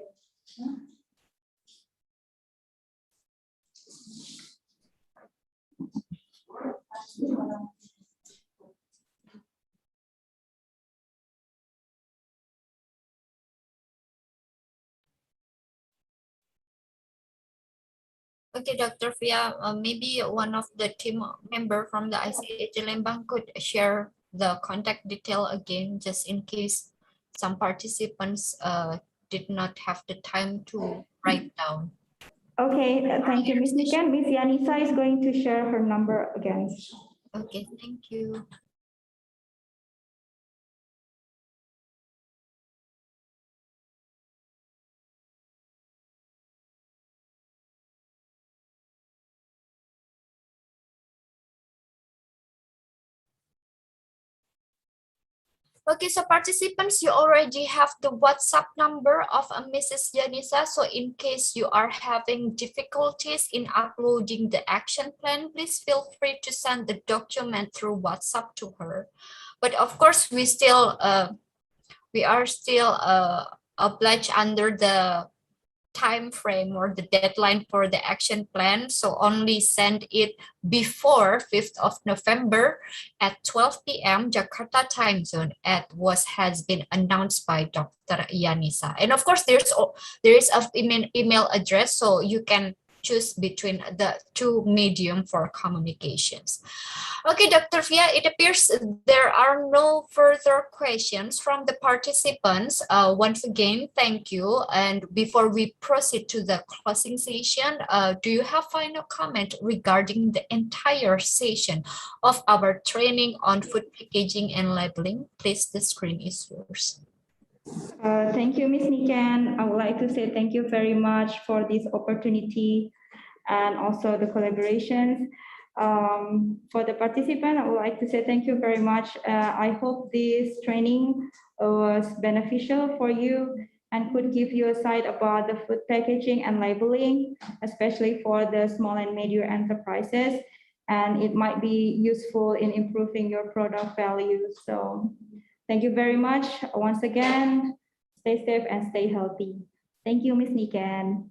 Okay, Dr. Fia, maybe one of the team member from the ICAT Lembang could share the contact detail again, just in case some participants did not have the time to write down. Okay, thank you, Ms. Nikan. Ms. Yanisa is going to share her number again. Okay, thank you. Okay, so participants, you already have the WhatsApp number of Mrs. Yanisa. So in case you are having difficulties in uploading the action plan, please feel free to send the document through WhatsApp to her. But of course, we are still obliged under the time frame or the deadline for the action plan. So only send it before 5th of November at 12 p.m. Jakarta time zone has been announced by Dr. Yanisa. And of course, there is a email address, so you can choose between the two medium for communications. Okay, Dr. Fia, it appears there are no further questions from the participants. Once again, thank you. And before we proceed to the closing session, do you have final comment regarding the entire session of our training on food packaging and labeling? Please, the screen is yours. Thank you, Ms. Nikan. I would like to say thank you very much for this opportunity and also the collaborations. For the participant, I would like to say thank you very much. I hope this training was beneficial for you and could give you a sight about the food packaging and labeling, especially for the small and medium enterprises. And it might be useful in improving your product value. So thank you very much once again. Stay safe and stay healthy. Thank you, Ms. Nikan.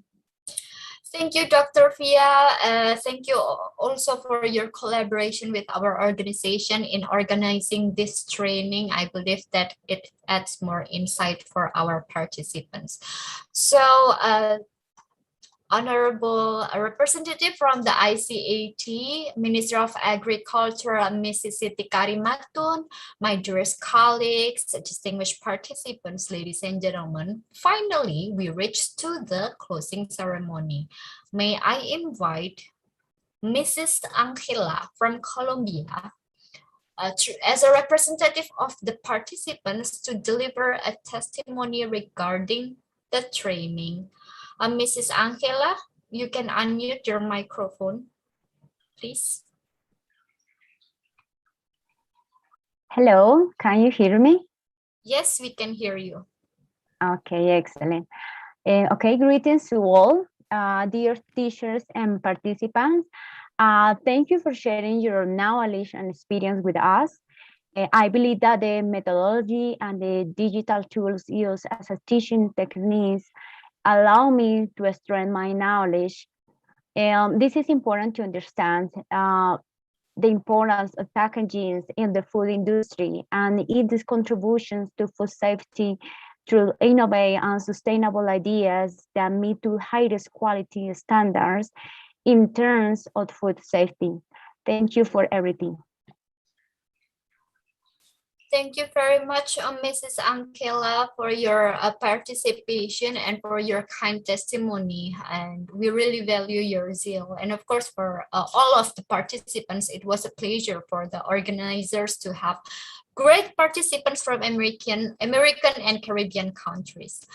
Thank you, Dr. Fia. Thank you also for your collaboration with our organization in organizing this training. I believe that it adds more insight for our participants. So, Honorable representative from the ICAT, Ministry of Agriculture, Mrs. Siti Karimatun, my dearest colleagues, distinguished participants, ladies and gentlemen, finally, we reached to the closing ceremony. May I invite Mrs. Angela from Colombia as a representative of the participants to deliver a testimony regarding the training. Mrs. Angela, you can unmute your microphone, please. Hello, can you hear me? Yes, we can hear you. Okay, excellent. Okay, greetings to all, dear teachers and participants. Thank you for sharing your knowledge and experience with us. I believe that the methodology and the digital tools used as a teaching techniques allow me to strengthen my knowledge. This is important to understand the importance of packaging in the food industry and its contributions to food safety through innovative and sustainable ideas that meet the highest quality standards in terms of food safety. Thank you for everything. Thank you very much, Mrs. Angela, for your participation and for your kind testimony. And we really value your zeal. And of course, for all of the participants, it was a pleasure for the organizers to have great participants from American and Caribbean countries.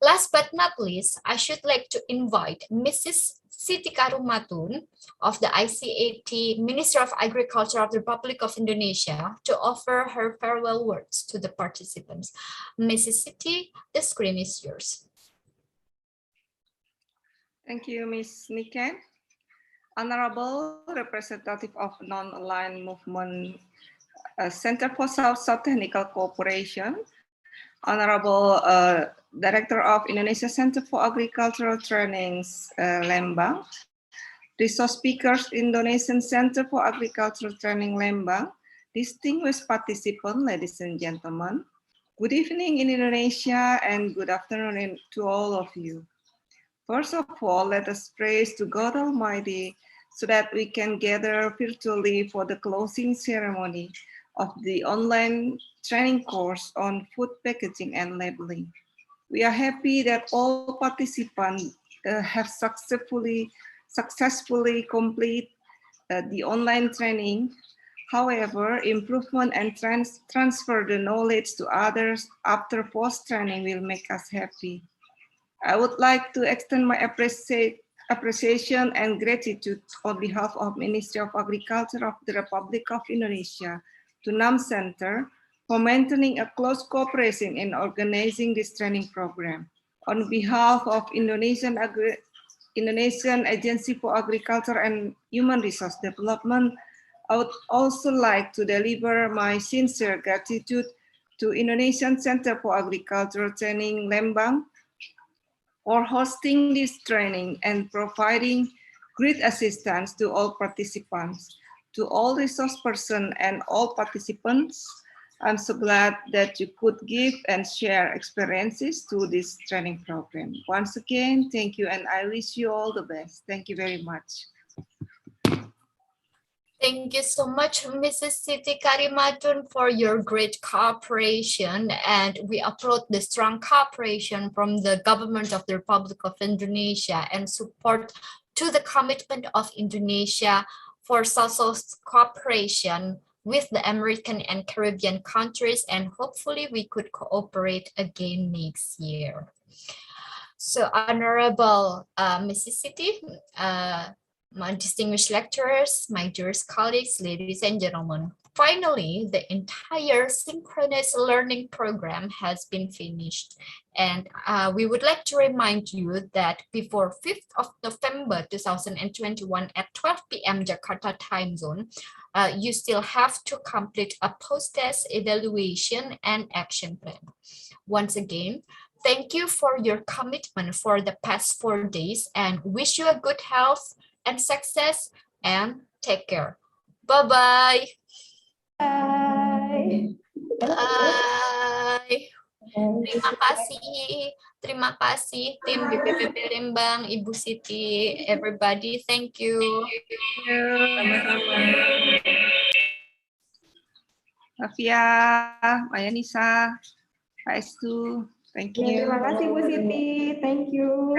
Last but not least, I should like to invite Mrs. Siti Karumatun of the ICAT Minister of Agriculture of the Republic of Indonesia to offer her farewell words to the participants. Mrs. Siti, the screen is yours. Thank you, Ms. Niken. Honorable representative of Non-Aligned Movement Center for South-South Technical Cooperation, Honorable Director of Indonesia Center for Agricultural Trainings, Lembang, resource speakers, Indonesian Center for Agricultural Training, Lembang, distinguished participants, ladies and gentlemen, good evening in Indonesia and good afternoon to all of you. First of all, let us praise to God Almighty so that we can gather virtually for the closing ceremony of the online training course on food packaging and labeling. We are happy that all participants have successfully complete the online training. However, improvement and transfer the knowledge to others after post-training will make us happy. I would like to extend my appreciation and gratitude on behalf of Ministry of Agriculture of the Republic of Indonesia to NAM Center for maintaining a close cooperation in organizing this training program. On behalf of Indonesian Agency for Agriculture and Human Resource Development, I would also like to deliver my sincere gratitude to Indonesian Center for Agricultural Training, Lembang, for hosting this training and providing great assistance to all participants. To all resource persons and all participants, I'm so glad that you could give and share experiences through this training program. Once again, thank you, and I wish you all the best. Thank you very much. Thank you so much, Mrs. Siti Karimatun, for your great cooperation. And we applaud the strong cooperation from the government of the Republic of Indonesia and support to the commitment of Indonesia for social cooperation with the American and Caribbean countries. And hopefully we could cooperate again next year. So Honorable Mrs. Siti, my distinguished lecturers, my dearest colleagues, ladies and gentlemen. Finally, the entire synchronous learning program has been finished. And we would like to remind you that before 5th of November 2021 at 12 p.m. Jakarta time zone, you still have to complete a post-test evaluation and action plan. Once again, thank you for your commitment for the past 4 days and wish you a good health and success and take care. Bye-bye. Bye. Bye. Terima kasih tim BPPP Lembang, Ibu Siti, everybody. Thank you. Rafia, Mbak Yanisa, Pak Estu, thank you. Terima kasih Bu Siti. Thank you.